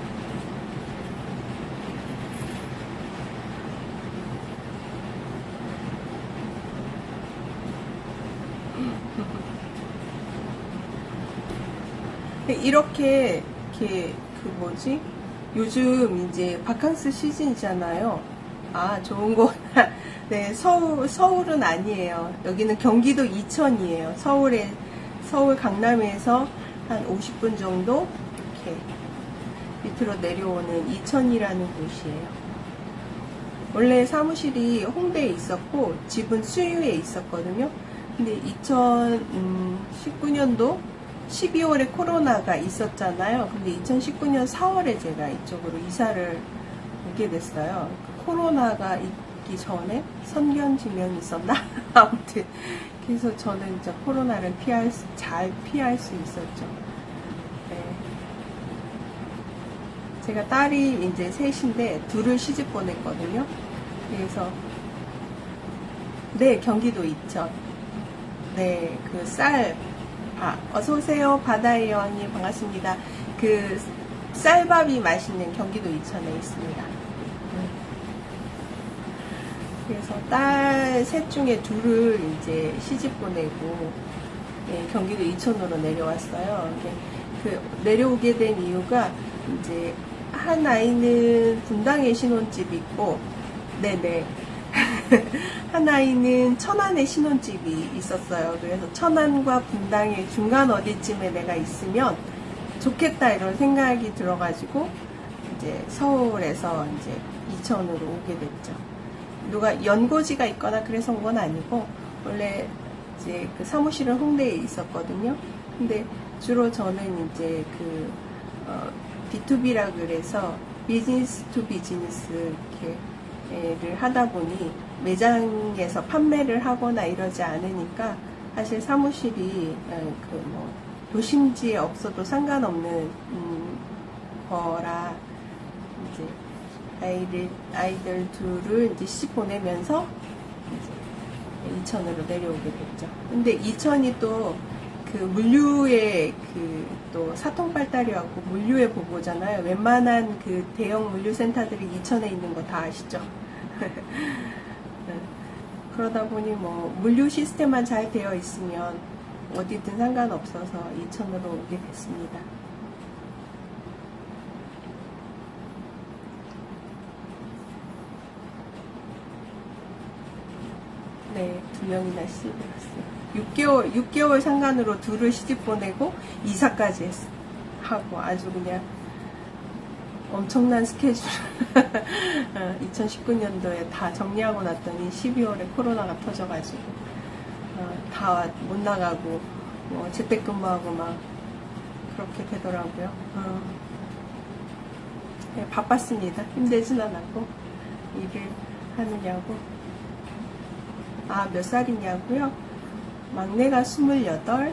이렇게 요즘 이제 바캉스 시즌이잖아요. 좋은 곳. 네, 서울은 아니에요. 여기는 경기도 이천이에요. 서울 강남에서 한 50분 정도 이렇게 밑으로 내려오는 이천이라는 곳이에요. 원래 사무실이 홍대에 있었고 집은 수유에 있었거든요. 근데 2019년도 12월에 코로나가 있었잖아요. 근데 2019년 4월에 제가 이쪽으로 이사를 오게 됐어요. 코로나가 있기 전에 선견지명이 있었나? 아무튼 그래서 저는 이제 코로나를 잘 피할 수 있었죠. 네. 제가 딸이 이제 셋인데 둘을 시집 보냈거든요. 그래서 네, 경기도 이천. 네, 어서오세요. 바다의 여왕님 반갑습니다. 쌀밥이 맛있는 경기도 이천에 있습니다. 그래서 딸 셋 중에 둘을 이제 시집 보내고 예, 경기도 이천으로 내려왔어요. 그 내려오게 된 이유가 이제 한 아이는 분당에 신혼집이 있고, 네네. 한 아이는 천안에 신혼집이 있었어요. 그래서 천안과 분당의 중간 어디쯤에 내가 있으면 좋겠다 이런 생각이 들어가지고 이제 서울에서 이제 이천으로 오게 됐죠. 누가 연고지가 있거나 그래서 온 건 아니고 원래 이제 그 사무실은 홍대에 있었거든요. 근데 주로 저는 이제 그 B2B라 그래서 비즈니스 투 비즈니스 이렇게를 하다 보니 매장에서 판매를 하거나 이러지 않으니까 사실 사무실이 그 뭐 도심지에 없어도 상관없는 거라 이제 아이들 둘을 이제 시집 보내면서 이제 이천으로 내려오게 됐죠. 근데 이천이 또 그 물류의 그 또 사통발달이하고 물류의 보고잖아요. 웬만한 그 대형 물류센터들이 이천에 있는 거 다 아시죠? 그러다 보니 뭐 물류 시스템만 잘 되어 있으면 어디든 상관없어서 이천으로 오게 됐습니다. 네, 2명이나 시집을 갔어요. 6개월 상간으로 둘을 시집 보내고 이사까지 하고 아주 그냥 엄청난 스케줄 2019년도에 다 정리하고 났더니 12월에 코로나가 터져가지고 다 못 나가고 뭐 재택근무하고 막 그렇게 되더라고요. 네, 바빴습니다. 힘들진 않았고 일을 하느냐고. 몇 살이냐고요? 막내가 28,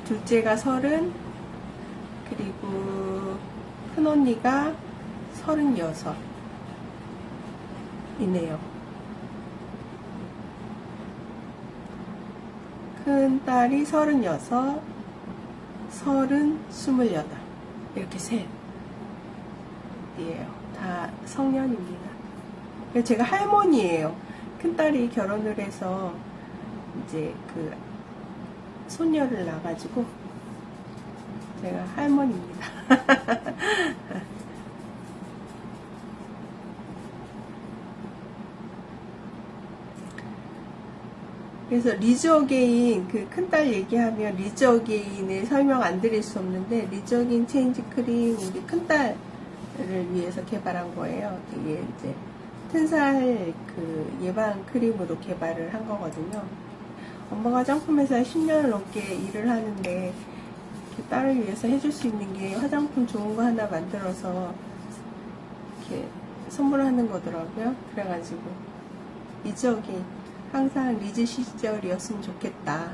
둘째가 30, 그리고 큰언니가 36이네요. 큰딸이 36, 30, 28 이렇게 셋이에요. 다 성년입니다. 제가 할머니예요. 큰딸이 결혼을 해서 이제 그 손녀를 낳아가지고 제가 할머니입니다. 그래서 리즈어게인 그 큰딸 얘기하면 리즈어게인을 설명 안 드릴 수 없는데 리즈어게인 체인지 크림 우리 큰딸을 위해서 개발한 거예요. 이게 이제 튼살 그 예방 크림으로 개발을 한 거거든요. 엄마가 화장품회사에 10년을 넘게 일을 하는데 딸을 위해서 해줄 수 있는 게 화장품 좋은 거 하나 만들어서 이렇게 선물하는 거더라고요. 그래가지고 리즈어게인 항상 리즈 시절이었으면 좋겠다.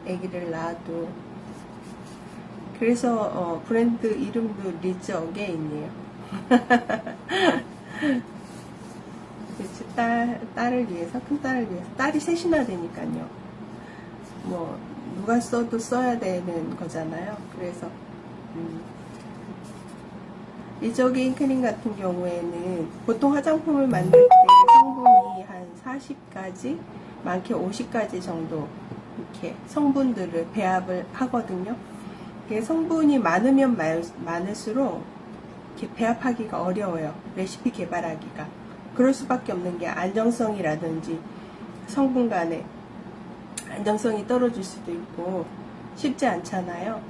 아기를 낳아도. 그래서 브랜드 이름도 리즈어게인이에요. 딸을 위해서, 큰딸을 위해서. 딸이 셋이나 되니까요. 뭐 누가 써도 써야 되는 거잖아요. 그래서 리즈어게인 크림 같은 경우에는 보통 화장품을 만들 때 성분이 한 40가지, 많게 50가지 정도 이렇게 성분들을 배합을 하거든요. 성분이 많으면 많을수록 이렇게 배합하기가 어려워요. 레시피 개발하기가. 그럴 수밖에 없는 게 안정성이라든지 성분 간에 안정성이 떨어질 수도 있고 쉽지 않잖아요.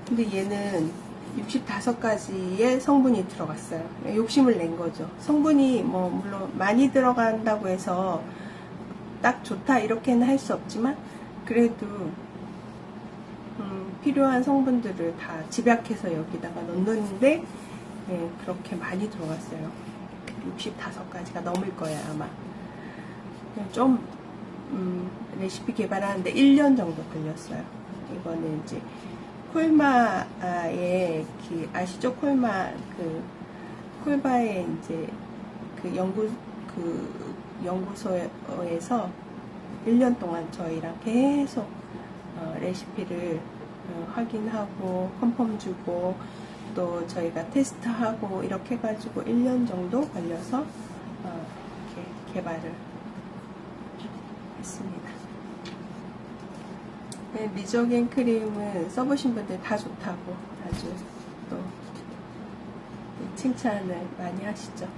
근데 얘는 65가지의 성분이 들어갔어요. 욕심을 낸 거죠. 성분이 뭐 물론 많이 들어간다고 해서 딱 좋다 이렇게는 할 수 없지만 그래도 필요한 성분들을 다 집약해서 여기다가 넣는데 그렇게 많이 들어갔어요. 65가지가 넘을 거예요 아마. 좀 레시피 개발하는데 1년 정도 걸렸어요. 이거는 이제 콜마의 아시죠? 콜바의 이제 그 연구소에서 1년 동안 저희랑 계속 레시피를 확인하고 컨펌 주고 또 저희가 테스트하고 이렇게 해가지고 1년 정도 걸려서 이렇게 개발을 했습니다. 네, 리조겐 크림은 써보신 분들 다 좋다고 아주 또 칭찬을 많이 하시죠.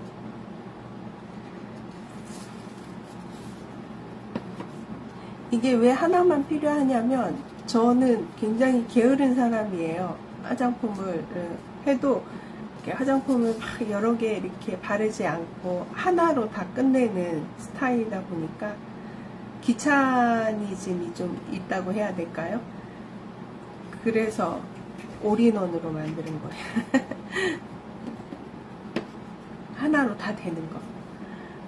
이게 왜 하나만 필요하냐면 저는 굉장히 게으른 사람이에요. 화장품을 해도 이렇게 화장품을 막 여러 개 이렇게 바르지 않고 하나로 다 끝내는 스타일이다 보니까 귀차니즘이 좀 있다고 해야 될까요? 그래서 올인원으로 만드는 거예요. 하나로 다 되는 거.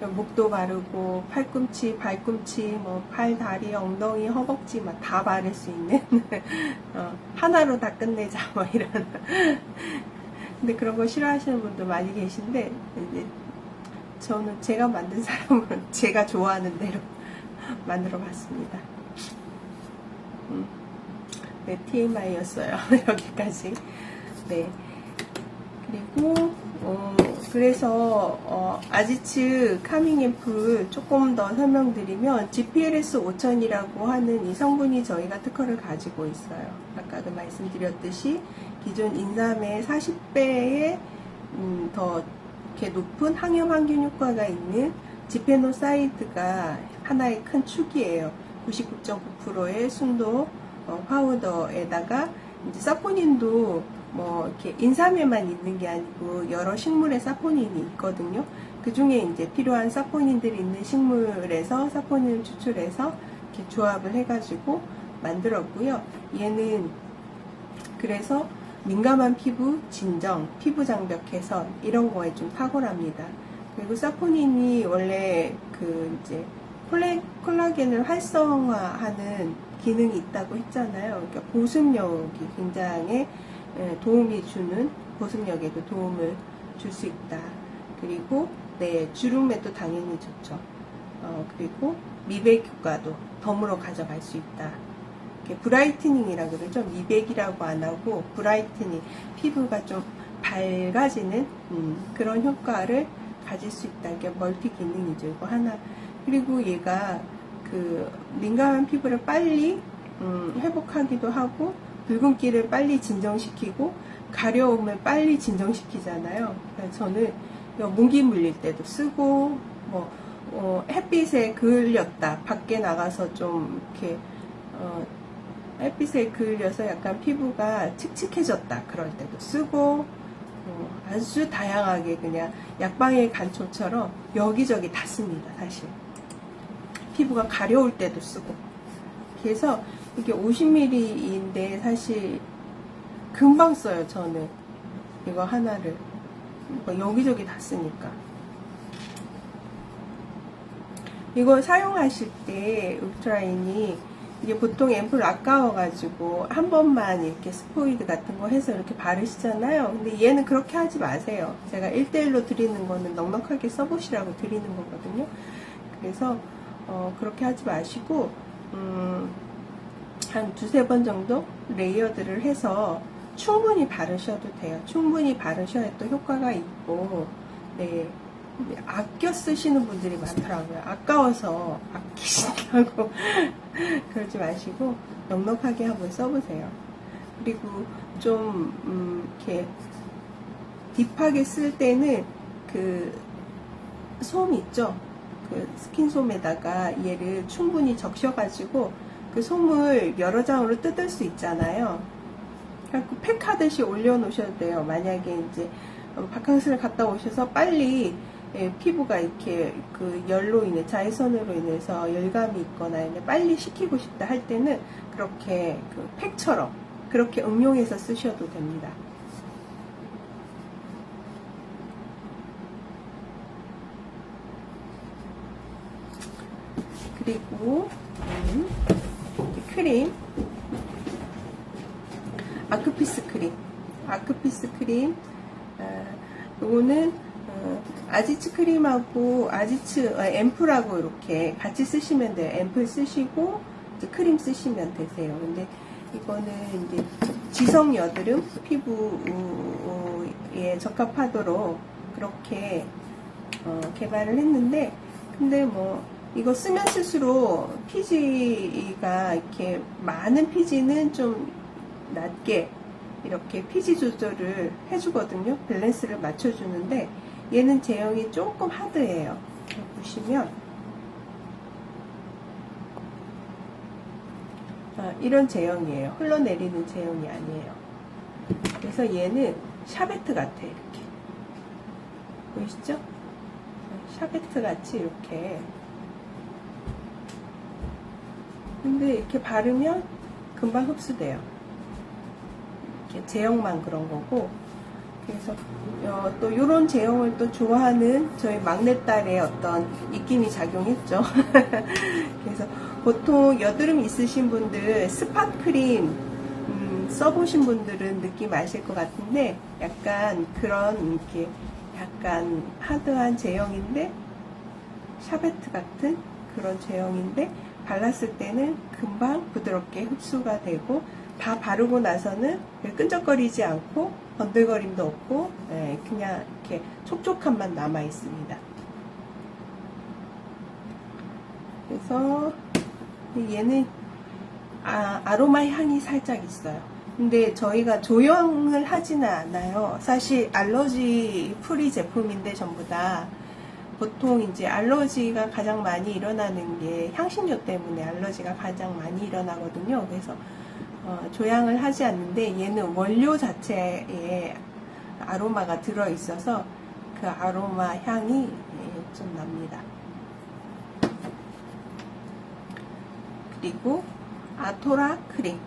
목도 바르고 팔꿈치, 발꿈치, 뭐 팔, 다리, 엉덩이, 허벅지 막 다 바를 수 있는 하나로 다 끝내자 뭐 이런. 근데 그런 거 싫어하시는 분도 많이 계신데 이제 저는 제가 만든 사람은 제가 좋아하는 대로 만들어 봤습니다. 네, TMI였어요. 여기까지. 네. 그리고 그래서 아지츠 카밍 앰플 조금 더 설명드리면 GPLS 5000이라고 하는 이 성분이 저희가 특허를 가지고 있어요. 아까도 말씀드렸듯이 기존 인삼의 40배의 더 이렇게 높은 항염 항균 효과가 있는 지페노사이드가 하나의 큰 축이에요. 99.9%의 순도 파우더에다가 이제 사포닌도 뭐 이렇게 인삼에만 있는 게 아니고 여러 식물에 사포닌이 있거든요. 그 중에 이제 필요한 사포닌들이 있는 식물에서 사포닌을 추출해서 이렇게 조합을 해가지고 만들었고요. 얘는 그래서 민감한 피부 진정, 피부 장벽 개선 이런 거에 좀 탁월합니다. 그리고 사포닌이 원래 그 이제 콜라겐을 활성화하는 기능이 있다고 했잖아요. 그러니까 보습력이 굉장히 도움이 주는, 보습력에도 도움을 줄 수 있다. 그리고 네, 주름에도 당연히 좋죠. 그리고 미백 효과도 덤으로 가져갈 수 있다. 브라이트닝이라고 그러죠. 미백이라고 안 하고 브라이트닝, 피부가 좀 밝아지는 그런 효과를 가질 수 있다. 이게 멀티 기능이죠. 이거 하나. 그리고 얘가 그 민감한 피부를 빨리 회복하기도 하고 붉은기를 빨리 진정시키고 가려움을 빨리 진정시키잖아요. 그래서 저는 모기 물릴 때도 쓰고 뭐 햇빛에 그을렸다 밖에 나가서 좀 이렇게 햇빛에 그을려서 약간 피부가 칙칙해졌다 그럴 때도 쓰고 아주 다양하게 그냥 약방의 간초처럼 여기저기 다 씁니다. 사실 피부가 가려울 때도 쓰고. 그래서 이게 50ml인데 사실 금방 써요. 저는 이거 하나를 여기저기 다 쓰니까. 이거 사용하실 때 울트라인이 이게 보통 앰플 아까워가지고 한 번만 이렇게 스포이드 같은 거 해서 이렇게 바르시잖아요. 근데 얘는 그렇게 하지 마세요. 제가 1대1로 드리는 거는 넉넉하게 써보시라고 드리는 거거든요. 그래서 그렇게 하지 마시고 한 두세 번 정도 레이어드를 해서 충분히 바르셔도 돼요. 충분히 바르셔야 또 효과가 있고. 네. 아껴 쓰시는 분들이 많더라고요. 아까워서 아끼신다고 그러지 마시고 넉넉하게 한번 써보세요. 그리고 좀 이렇게 딥하게 쓸 때는 그 솜 있죠? 그 스킨솜에다가 얘를 충분히 적셔가지고 그 솜을 여러 장으로 뜯을 수 있잖아요. 그래서 팩하듯이 올려놓으셔도 돼요. 만약에 이제 바캉스를 갔다 오셔서 빨리 피부가 이렇게 그 열로 인해 자외선으로 인해서 열감이 있거나 빨리 식히고 싶다 할 때는 그렇게 그 팩처럼 그렇게 응용해서 쓰셔도 됩니다. 그리고 크림, 아크피스 크림, 요거는 아지츠 크림하고 아지츠 앰플하고 이렇게 같이 쓰시면 돼요. 앰플 쓰시고 이제 크림 쓰시면 되세요. 근데 이거는 이제 지성 여드름 피부에 적합하도록 그렇게 개발을 했는데 근데 뭐 이거 쓰면 쓸수록 피지가 이렇게 많은 피지는 좀 낮게 이렇게 피지 조절을 해주거든요. 밸런스를 맞춰주는데 얘는 제형이 조금 하드해요. 보시면 이런 제형이에요. 흘러내리는 제형이 아니에요. 그래서 얘는 샤베트 같아. 이렇게 보이시죠? 샤베트 같이 이렇게. 근데 이렇게 바르면 금방 흡수돼요. 이렇게 제형만 그런 거고. 그래서 또 이런 제형을 또 좋아하는 저희 막내딸의 어떤 입김이 작용했죠. 그래서 보통 여드름 있으신 분들 스팟 크림 써보신 분들은 느낌 아실 것 같은데 약간 그런 이렇게 약간 하드한 제형인데 샤베트 같은 그런 제형인데 발랐을 때는 금방 부드럽게 흡수가 되고 다 바르고 나서는 끈적거리지 않고 번들거림도 없고 그냥 이렇게 촉촉함만 남아 있습니다. 그래서 얘는 아로마 향이 살짝 있어요. 근데 저희가 조형을 하지는 않아요. 사실 알러지 프리 제품인데 전부 다 보통 이제 알러지가 가장 많이 일어나는 게 향신료 때문에 알러지가 가장 많이 일어나거든요. 그래서 조향을 하지 않는데 얘는 원료 자체에 아로마가 들어 있어서 그 아로마 향이 좀 납니다. 그리고 아토라 크림.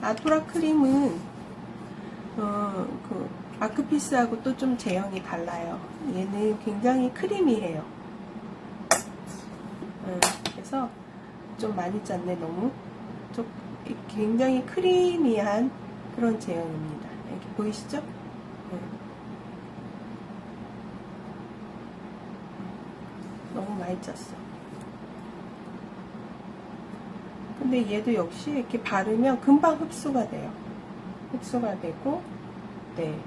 아토라 크림은 그 아크피스하고 또 좀 제형이 달라요. 얘는 굉장히 크리미해요. 그래서 좀 많이 짰네. 너무 좀 굉장히 크리미한 그런 제형입니다. 이렇게 보이시죠? 너무 많이 짰어. 근데 얘도 역시 이렇게 바르면 금방 흡수가 돼요. 흡수가 되고, 네.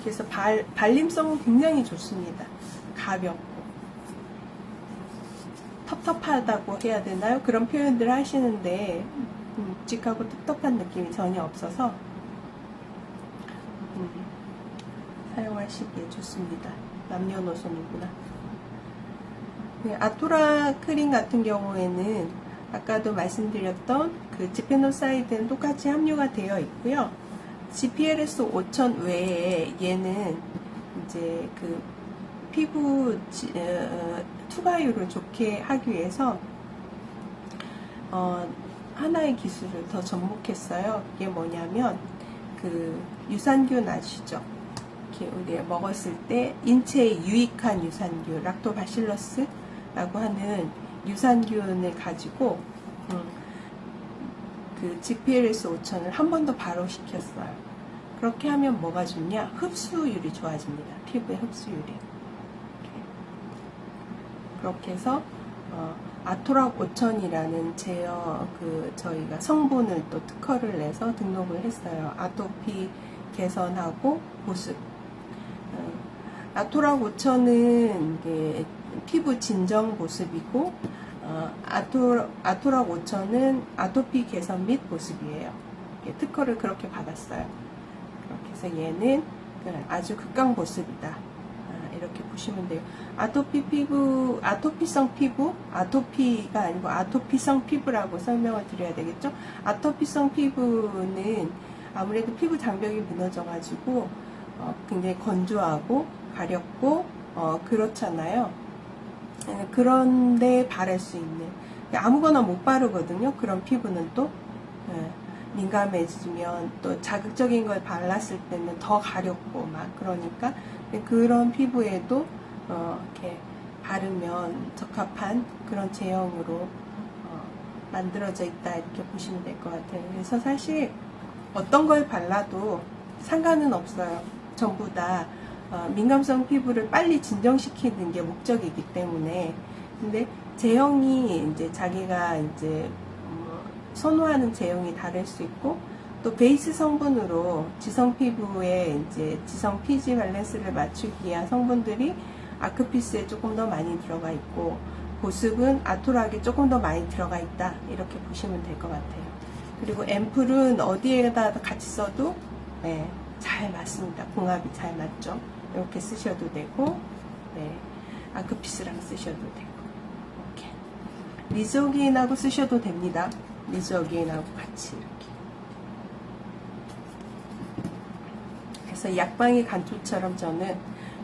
그래서 발림성은 굉장히 좋습니다. 가볍고. 텁텁하다고 해야 되나요? 그런 표현들을 하시는데, 묵직하고 텁텁한 느낌이 전혀 없어서, 사용하시기에 좋습니다. 남녀노소는구나. 네, 아토라 크림 같은 경우에는 아까도 말씀드렸던 그 지페노사이드는 똑같이 함유가 되어 있고요. GPLS 5000 외에 얘는 이제 그 피부 투과율을 좋게 하기 위해서 하나의 기술을 더 접목했어요. 이게 뭐냐면 그 유산균 아시죠? 우리가 먹었을 때 인체에 유익한 유산균 락토바실러스라고 하는 유산균을 가지고 그 GPLS 5000을 한 번 더 발효시켰어요. 그렇게 하면 뭐가 좋냐? 흡수율이 좋아집니다. 피부의 흡수율이. 그렇게 해서 아토락 5000이라는 제어 저희가 성분을 또 특허를 내서 등록을 했어요. 아토피 개선하고 보습. 아토락 5000은 피부 진정 보습이고 아토락 5000은 아토피 개선 및 보습이에요. 특허를 그렇게 받았어요. 그렇게 해서 얘는 아주 극강 보습이다. 이렇게 보시면 돼요. 아토피성 피부, 아토피가 아니고 아토피성 피부라고 설명을 드려야 되겠죠? 아토피성 피부는 아무래도 피부 장벽이 무너져가지고 굉장히 건조하고 가렵고 그렇잖아요. 그런데 바를 수 있는 아무거나 못 바르거든요. 그런 피부는 또 민감해지면 또 자극적인 걸 발랐을 때는 더 가렵고 막 그러니까 그런 피부에도 이렇게 바르면 적합한 그런 제형으로 만들어져 있다 이렇게 보시면 될 것 같아요. 그래서 사실 어떤 걸 발라도 상관은 없어요. 전부 다 민감성 피부를 빨리 진정시키는 게 목적이기 때문에. 근데 제형이 이제 자기가 이제 선호하는 제형이 다를 수 있고 또 베이스 성분으로 지성 피부에 이제 지성 pH 밸런스를 맞추기 위한 성분들이 아크피스에 조금 더 많이 들어가 있고, 보습은 아토락에 조금 더 많이 들어가 있다, 이렇게 보시면 될 것 같아요. 그리고 앰플은 어디에다 같이 써도 네, 잘 맞습니다. 궁합이 잘 맞죠. 이렇게 쓰셔도 되고, 네, 아크피스랑 쓰셔도 되고, 이렇게 리조기인하고 쓰셔도 됩니다. 리조기인하고 같이 이렇게. 그래서 약방이 간초처럼 저는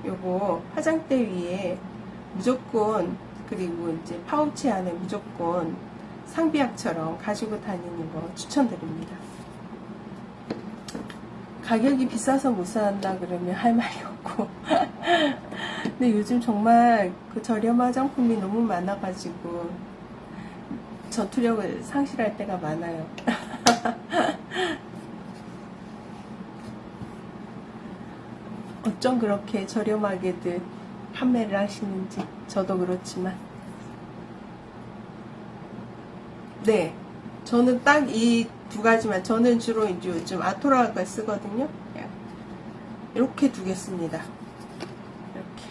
요거 화장대 위에 무조건, 그리고 이제 파우치 안에 무조건 상비약처럼 가지고 다니는 거 추천드립니다. 가격이 비싸서 못 산다 그러면 할 말이 없고 근데 요즘 정말 그 저렴 화장품이 너무 많아가지고 전투력을 상실할 때가 많아요. 어쩜 그렇게 저렴하게들 판매를 하시는지 저도 그렇지만, 네, 저는 딱 이 두 가지만, 저는 주로 이제 요즘 아토락을 쓰거든요. 이렇게 두 개 씁니다. 이렇게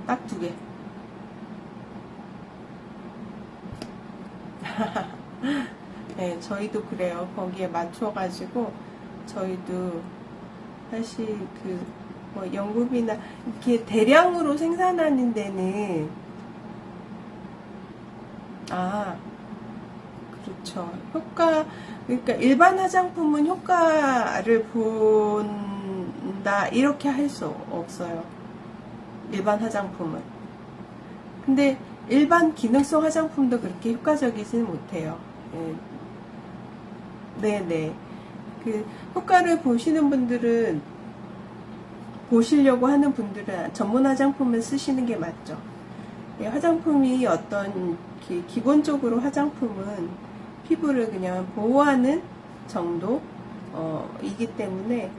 딱 두 개. 네, 저희도 그래요. 거기에 맞춰가지고 저희도 사실 그 뭐 연구비나 이렇게 대량으로 생산하는 데는, 그렇죠. 그러니까 일반 화장품은 효과를 본다, 이렇게 할 수 없어요. 일반 화장품은. 근데 일반 기능성 화장품도 그렇게 효과적이지는 못해요. 네네. 그 효과를 보시는 분들은, 보시려고 하는 분들은 전문 화장품을 쓰시는 게 맞죠. 화장품이 어떤 기본적으로 화장품은 피부를 그냥 보호하는 정도 이기 때문에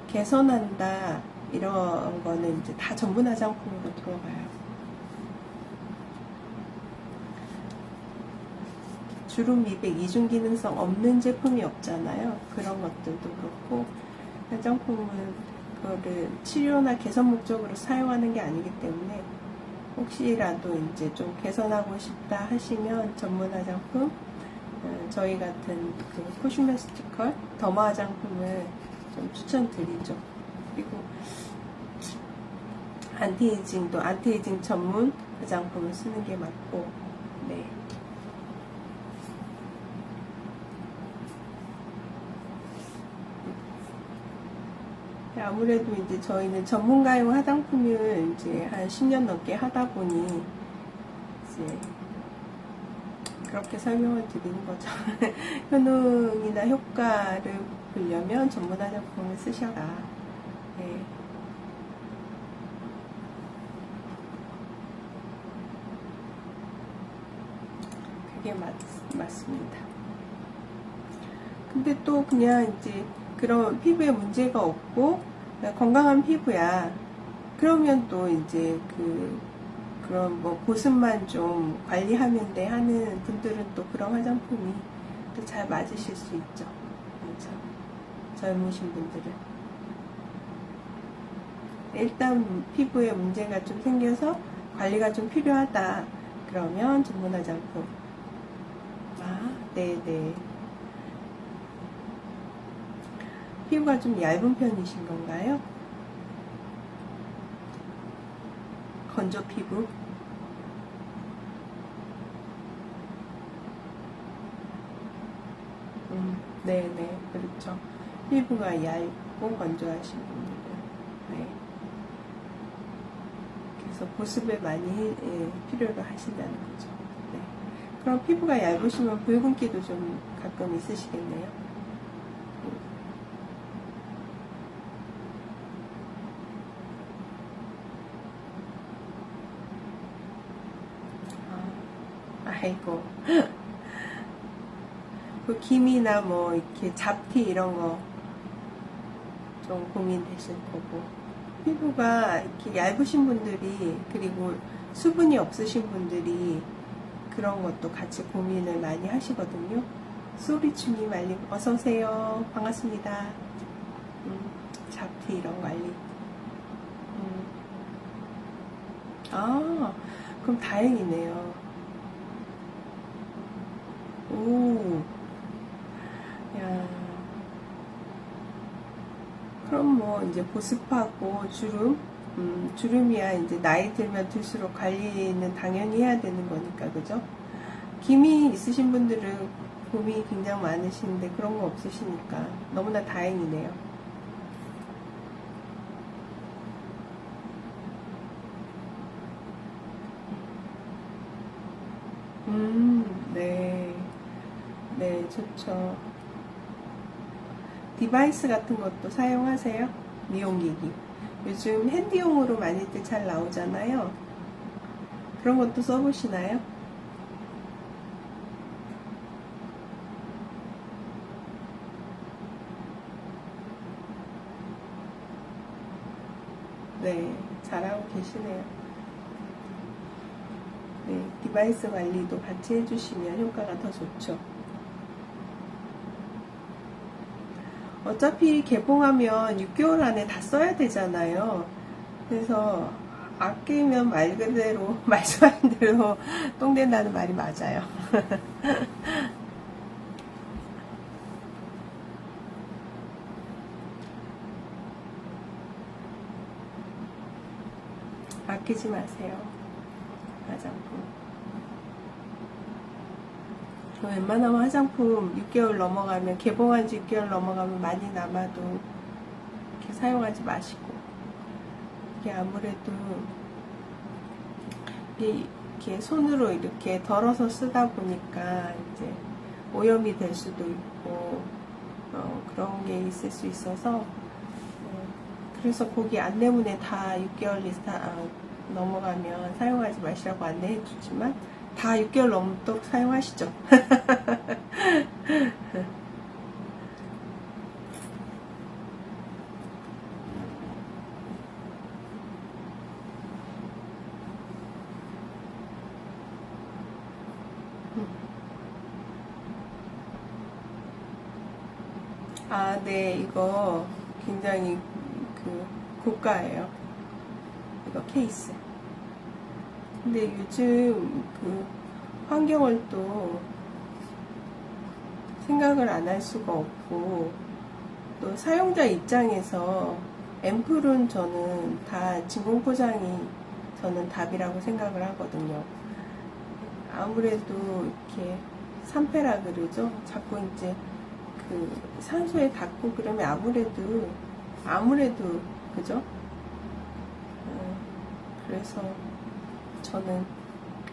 개선한다 이런 거는 이제 다 전문 화장품으로 들어가요. 주름 미백, 이중 기능성 없는 제품이 없잖아요. 그런 것들도 그렇고, 화장품은 그거를 치료나 개선 목적으로 사용하는 게 아니기 때문에, 혹시라도 이제 좀 개선하고 싶다 하시면 전문 화장품, 저희 같은 그 코슈메스티컬 더마 화장품을 좀 추천드리죠. 그리고 안티에이징도 안티에이징 전문 화장품을 쓰는 게 맞고, 네. 아무래도 이제 저희는 전문가용 화장품을 이제 한 10년 넘게 하다 보니 이제 그렇게 설명을 드리는 거죠. 효능이나 효과를 보려면 전문 화장품을 쓰셔라. 네. 그게 맞습니다. 근데 또 그냥 이제 그런 피부에 문제가 없고 건강한 피부야, 그러면 또 이제 그런 뭐 보습만 좀 관리하면 돼 하는 분들은 또 그런 화장품이 또 잘 맞으실 수 있죠. 그렇죠? 젊으신 분들은 일단 피부에 문제가 좀 생겨서 관리가 좀 필요하다 그러면 전문 화장품. 네네. 피부가 좀 얇은 편이신 건가요? 건조 피부? 네네, 그렇죠. 피부가 얇고 건조하신 분들은. 네. 그래서 보습을 많이 필요로 하신다는 거죠. 네. 그럼 피부가 얇으시면 붉은기도 좀 가끔 있으시겠네요. 아이고. 그 기미나 뭐 이렇게 잡티 이런 거 좀 고민되실 거고, 피부가 이렇게 얇으신 분들이, 그리고 수분이 없으신 분들이 그런 것도 같이 고민을 많이 하시거든요. 소리춤이 말리고 어서오세요. 반갑습니다. 잡티 이런 거 알리. 아, 그럼 다행이네요. 오, 야. 그럼 뭐 이제 보습하고 주름이야 이제 나이 들면 들수록 관리는 당연히 해야 되는 거니까, 그죠? 기미 있으신 분들은 봄이 굉장히 많으신데 그런 거 없으시니까 너무나 다행이네요. 네. 네, 좋죠. 디바이스 같은 것도 사용하세요? 미용기기. 요즘 핸디용으로 많이들 잘 나오잖아요. 그런 것도 써보시나요? 네, 잘하고 계시네요. 네, 디바이스 관리도 같이 해주시면 효과가 더 좋죠. 어차피 개봉하면 6개월 안에 다 써야 되잖아요. 그래서 아끼면 말 그대로 말씀하신 대로 똥 된다는 말이 맞아요. 아끼지 마세요. 화장품. 웬만하면 화장품 6개월 넘어가면, 개봉한 지 6개월 넘어가면 많이 남아도 이렇게 사용하지 마시고, 이게 아무래도 이렇게 손으로 이렇게 덜어서 쓰다 보니까 이제 오염이 될 수도 있고, 그런 게 있을 수 있어서, 그래서 거기 안내문에 다 6개월 넘어가면 사용하지 마시라고 안내해 주지만 다 6개월 넘도록 사용하시죠. 아, 네, 이거 굉장히 고가예요. 이거 케이스. 근데 요즘 환경을 또 생각을 안 할 수가 없고, 또 사용자 입장에서 앰플은 저는 다 진공 포장이 저는 답이라고 생각을 하거든요. 아무래도 이렇게 산패라 그러죠. 자꾸 이제 산소에 닿고 그러면 아무래도 그죠? 그래서 저는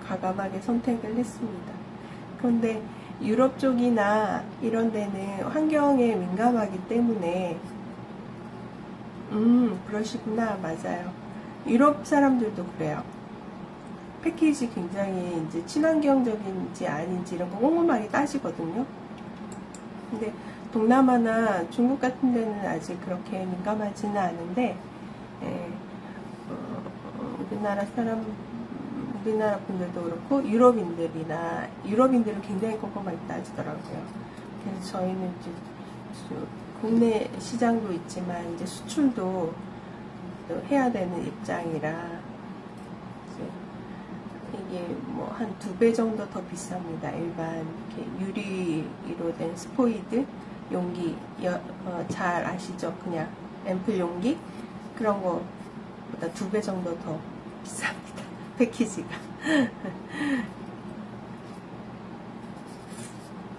과감하게 선택을 했습니다. 그런데 유럽 쪽이나 이런 데는 환경에 민감하기 때문에 그러시구나. 맞아요. 유럽 사람들도 그래요. 패키지 굉장히 이제 친환경적인지 아닌지 이런 거 꼼꼼하게 따지거든요. 근데 동남아나 중국 같은 데는 아직 그렇게 민감하지는 않은데, 우리나라 분들도 그렇고 유럽인들은 굉장히 꼼꼼하게 따지더라고요. 그래서 저희는 이제 국내 시장도 있지만 이제 수출도 해야 되는 입장이라 이게 뭐 한 2배 정도 더 비쌉니다. 일반 이렇게 유리로 된 스포이드 용기, 잘 아시죠? 그냥 앰플 용기 그런 거보다 2배 정도 더 비쌉니다. 패키지가.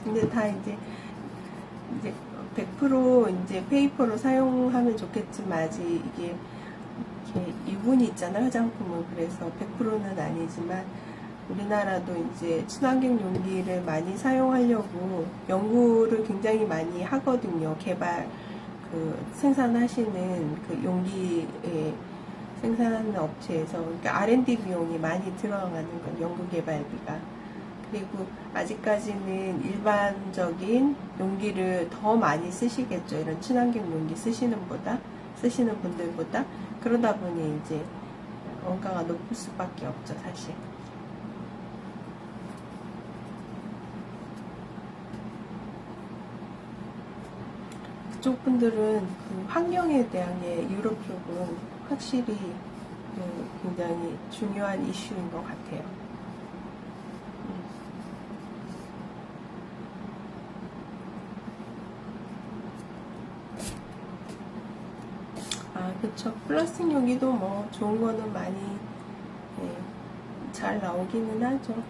근데 다 이제 100% 이제 페이퍼로 사용하면 좋겠지만 아직 이게 이렇게 유분이 있잖아요, 화장품은. 그래서 100%는 아니지만 우리나라도 이제 친환경 용기를 많이 사용하려고 연구를 굉장히 많이 하거든요. 개발 생산하시는 용기에 생산하는 업체에서. 그러니까 R&D 비용이 많이 들어가는 건 연구 개발비가. 그리고 아직까지는 일반적인 용기를 더 많이 쓰시겠죠. 이런 친환경 용기 쓰시는 분들보다. 그러다 보니 이제 원가가 높을 수밖에 없죠, 사실. 그쪽 분들은 그 환경에 대한 게 유럽 쪽은 확실히 굉장히 중요한 이슈인 것 같아요. 아, 그쵸. 플라스틱 용기도 뭐 좋은 거는 많이 잘 나오기는 하죠.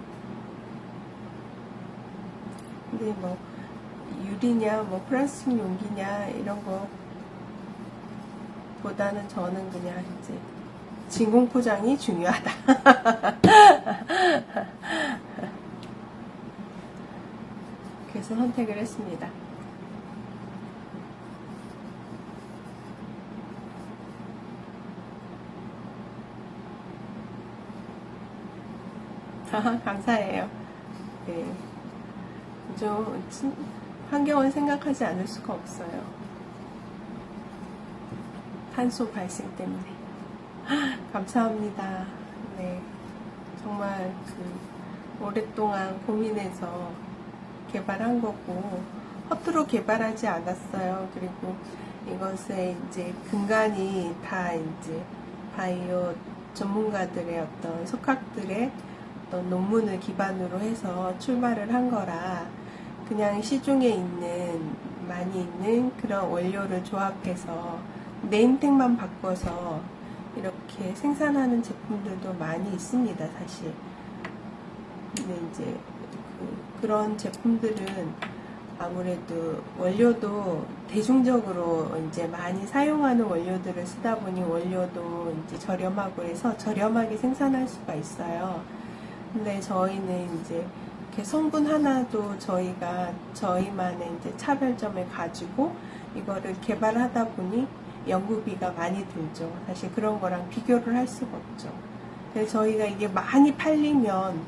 근데 뭐 유리냐 뭐 플라스틱 용기냐 이런 거 보다는 저는 그냥 이제 진공 포장이 중요하다. 그래서 선택을 했습니다. 감사해요. 네. 환경을 생각하지 않을 수가 없어요. 탄소 발생 때문에. 감사합니다. 네. 정말 오랫동안 고민해서 개발한 거고, 허투루 개발하지 않았어요. 그리고 이것의 이제 근간이 다 이제 바이오 전문가들의 어떤 석학들의 어떤 논문을 기반으로 해서 출발을 한 거라, 그냥 시중에 많이 있는 그런 원료를 조합해서 네임택만 바꿔서 이렇게 생산하는 제품들도 많이 있습니다, 사실. 근데 이제 그런 제품들은 아무래도 원료도 대중적으로 이제 많이 사용하는 원료들을 쓰다 보니 원료도 이제 저렴하고 해서 저렴하게 생산할 수가 있어요. 근데 저희는 이제 성분 하나도 저희가 저희만의 이제 차별점을 가지고 이거를 개발하다 보니 연구비가 많이 들죠. 사실 그런 거랑 비교를 할 수가 없죠. 그래서 저희가 이게 많이 팔리면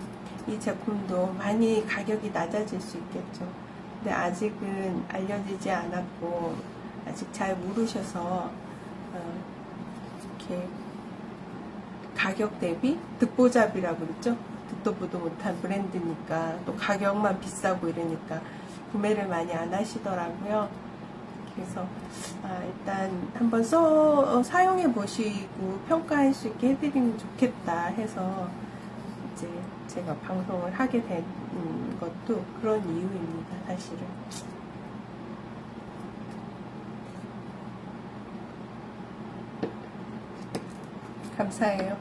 이 제품도 많이 가격이 낮아질 수 있겠죠. 근데 아직은 알려지지 않았고 아직 잘 모르셔서 이렇게 가격 대비 듣보잡이라고 그랬죠. 듣도 보도 못한 브랜드니까 또 가격만 비싸고 이러니까 구매를 많이 안 하시더라고요. 그래서 일단 한번 사용해 보시고 평가할 수 있게 해드리면 좋겠다 해서 이제 제가 방송을 하게 된 것도 그런 이유입니다, 사실은. 감사해요.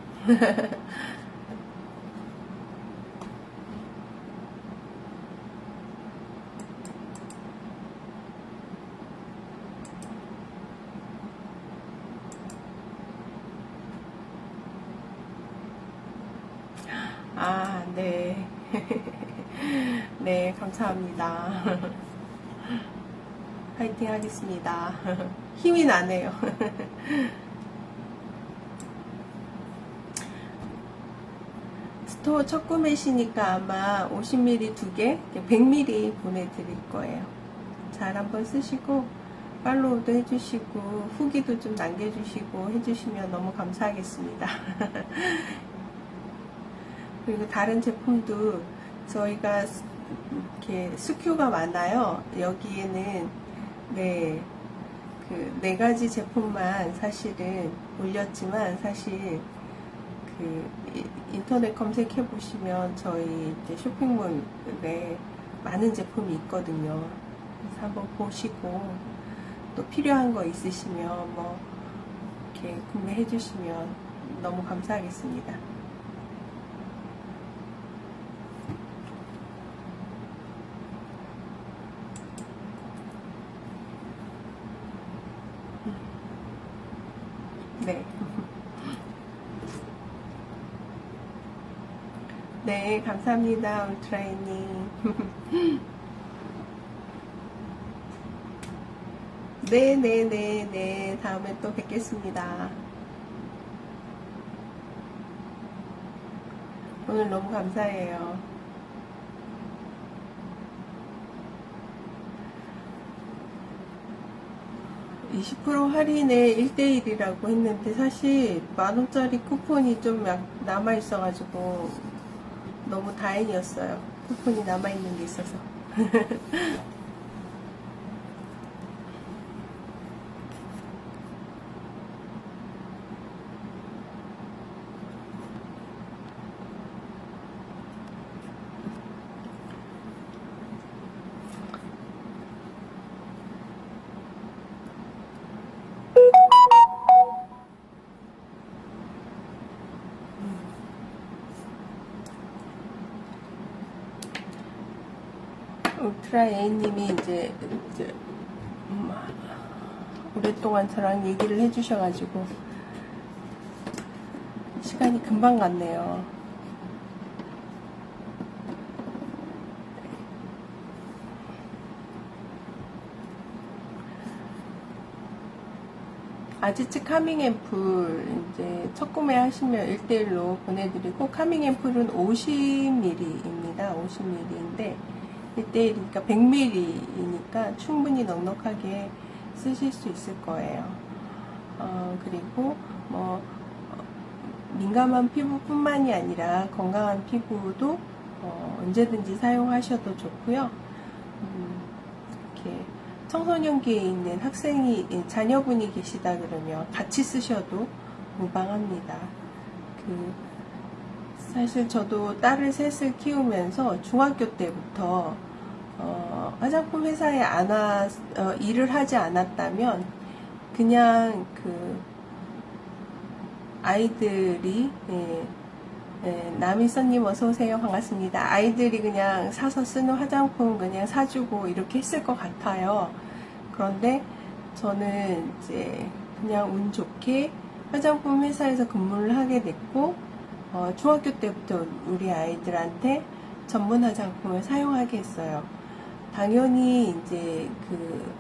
아, 네. 네, 감사합니다. 파이팅 하겠습니다. 힘이 나네요. 스토어 첫 구매시니까 아마 50ml 2개, 100ml 보내드릴 거예요. 잘 한번 쓰시고 팔로우도 해주시고 후기도 좀 남겨주시고 해주시면 너무 감사하겠습니다. 그리고 다른 제품도 저희가 이렇게 SKU가 많아요. 여기에는 네 가지 제품만 사실은 올렸지만 사실 인터넷 검색해 보시면 저희 이제 쇼핑몰에 많은 제품이 있거든요. 그래서 한번 보시고 또 필요한 거 있으시면 뭐 이렇게 구매해 주시면 너무 감사하겠습니다. 네. 네, 감사합니다, 울트라이님. 네, 다음에 또 뵙겠습니다. 오늘 너무 감사해요. 20% 할인에 1대1이라고 했는데 사실 10,000원짜리 쿠폰이 좀 남아있어가지고 너무 다행이었어요. 쿠폰이 남아있는 게 있어서. 울트라 A님이 이제 오랫동안 저랑 얘기를 해주셔가지고 시간이 금방 갔네요. 아지츠 카밍 앰플 이제 첫 구매하시면 1대1로 보내드리고, 카밍 앰플은 50ml입니다. 50ml인데 1대1이니까 100ml이니까 충분히 넉넉하게 쓰실 수 있을 거예요. 그리고 민감한 피부뿐만이 아니라 건강한 피부도 언제든지 사용하셔도 좋고요. 이렇게 청소년기에 있는 자녀분이 계시다 그러면 같이 쓰셔도 무방합니다. 사실 저도 딸을 셋을 키우면서 중학교 때부터 화장품 회사에 일을 하지 않았다면 그냥 아이들이 남일선님 어서오세요. 반갑습니다. 아이들이 그냥 사서 쓰는 화장품 그냥 사주고 이렇게 했을 것 같아요. 그런데 저는 이제 그냥 운 좋게 화장품 회사에서 근무를 하게 됐고, 중학교 때부터 우리 아이들한테 전문 화장품을 사용하게 했어요. 당연히 이제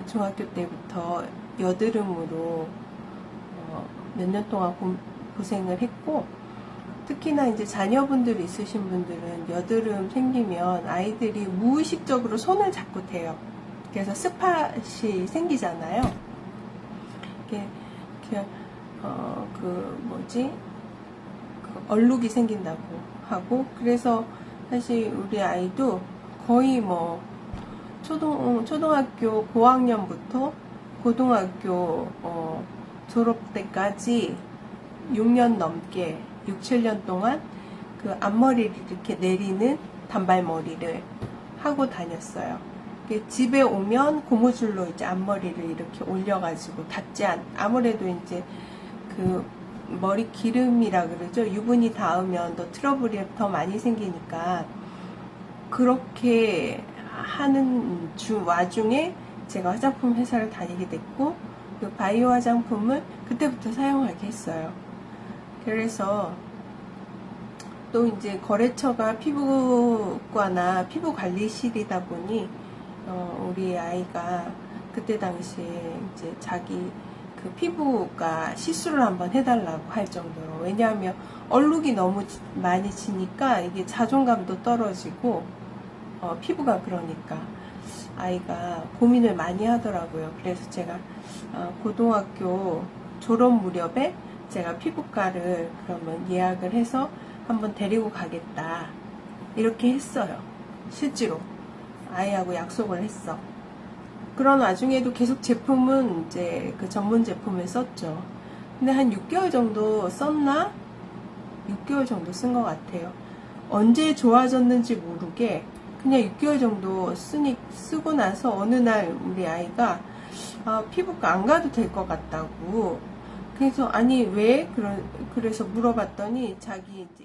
중학교 때부터 여드름으로 몇 년 동안 고생을 했고, 특히나 이제 자녀분들 있으신 분들은 여드름 생기면 아이들이 무의식적으로 손을 자꾸 대요. 그래서 스팟이 생기잖아요. 얼룩이 생긴다고 하고, 그래서 사실 우리 아이도 거의 초등학교 고학년부터 고등학교 졸업 때까지 6년 넘게 6, 7년 동안 앞머리를 이렇게 내리는 단발머리를 하고 다녔어요. 집에 오면 고무줄로 이제 앞머리를 이렇게 올려가지고 아무래도 이제 머리 기름이라 그러죠. 유분이 닿으면 더 트러블이 더 많이 생기니까 그렇게 하는 와중에 제가 화장품 회사를 다니게 됐고, 바이오 화장품을 그때부터 사용하게 했어요. 그래서 또 이제 거래처가 피부과나 피부관리실이다 보니 우리 아이가 그때 당시에 이제 자기 피부가 시술을 한번 해달라고 할 정도로, 왜냐하면 얼룩이 너무 많이 지니까 이게 자존감도 떨어지고 피부가 그러니까 아이가 고민을 많이 하더라고요. 그래서 제가 고등학교 졸업 무렵에 제가 피부과를 그러면 예약을 해서 한번 데리고 가겠다 이렇게 했어요. 실제로 아이하고 약속을 했어. 그런 와중에도 계속 제품은 이제 전문 제품을 썼죠. 근데 한 6개월 정도 썼나? 6개월 정도 쓴 것 같아요. 언제 좋아졌는지 모르게 그냥 6개월 정도 쓰고 나서 어느 날 우리 아이가 피부과 안 가도 될 것 같다고. 그래서 아니 왜? 그래서 물어봤더니 자기 이제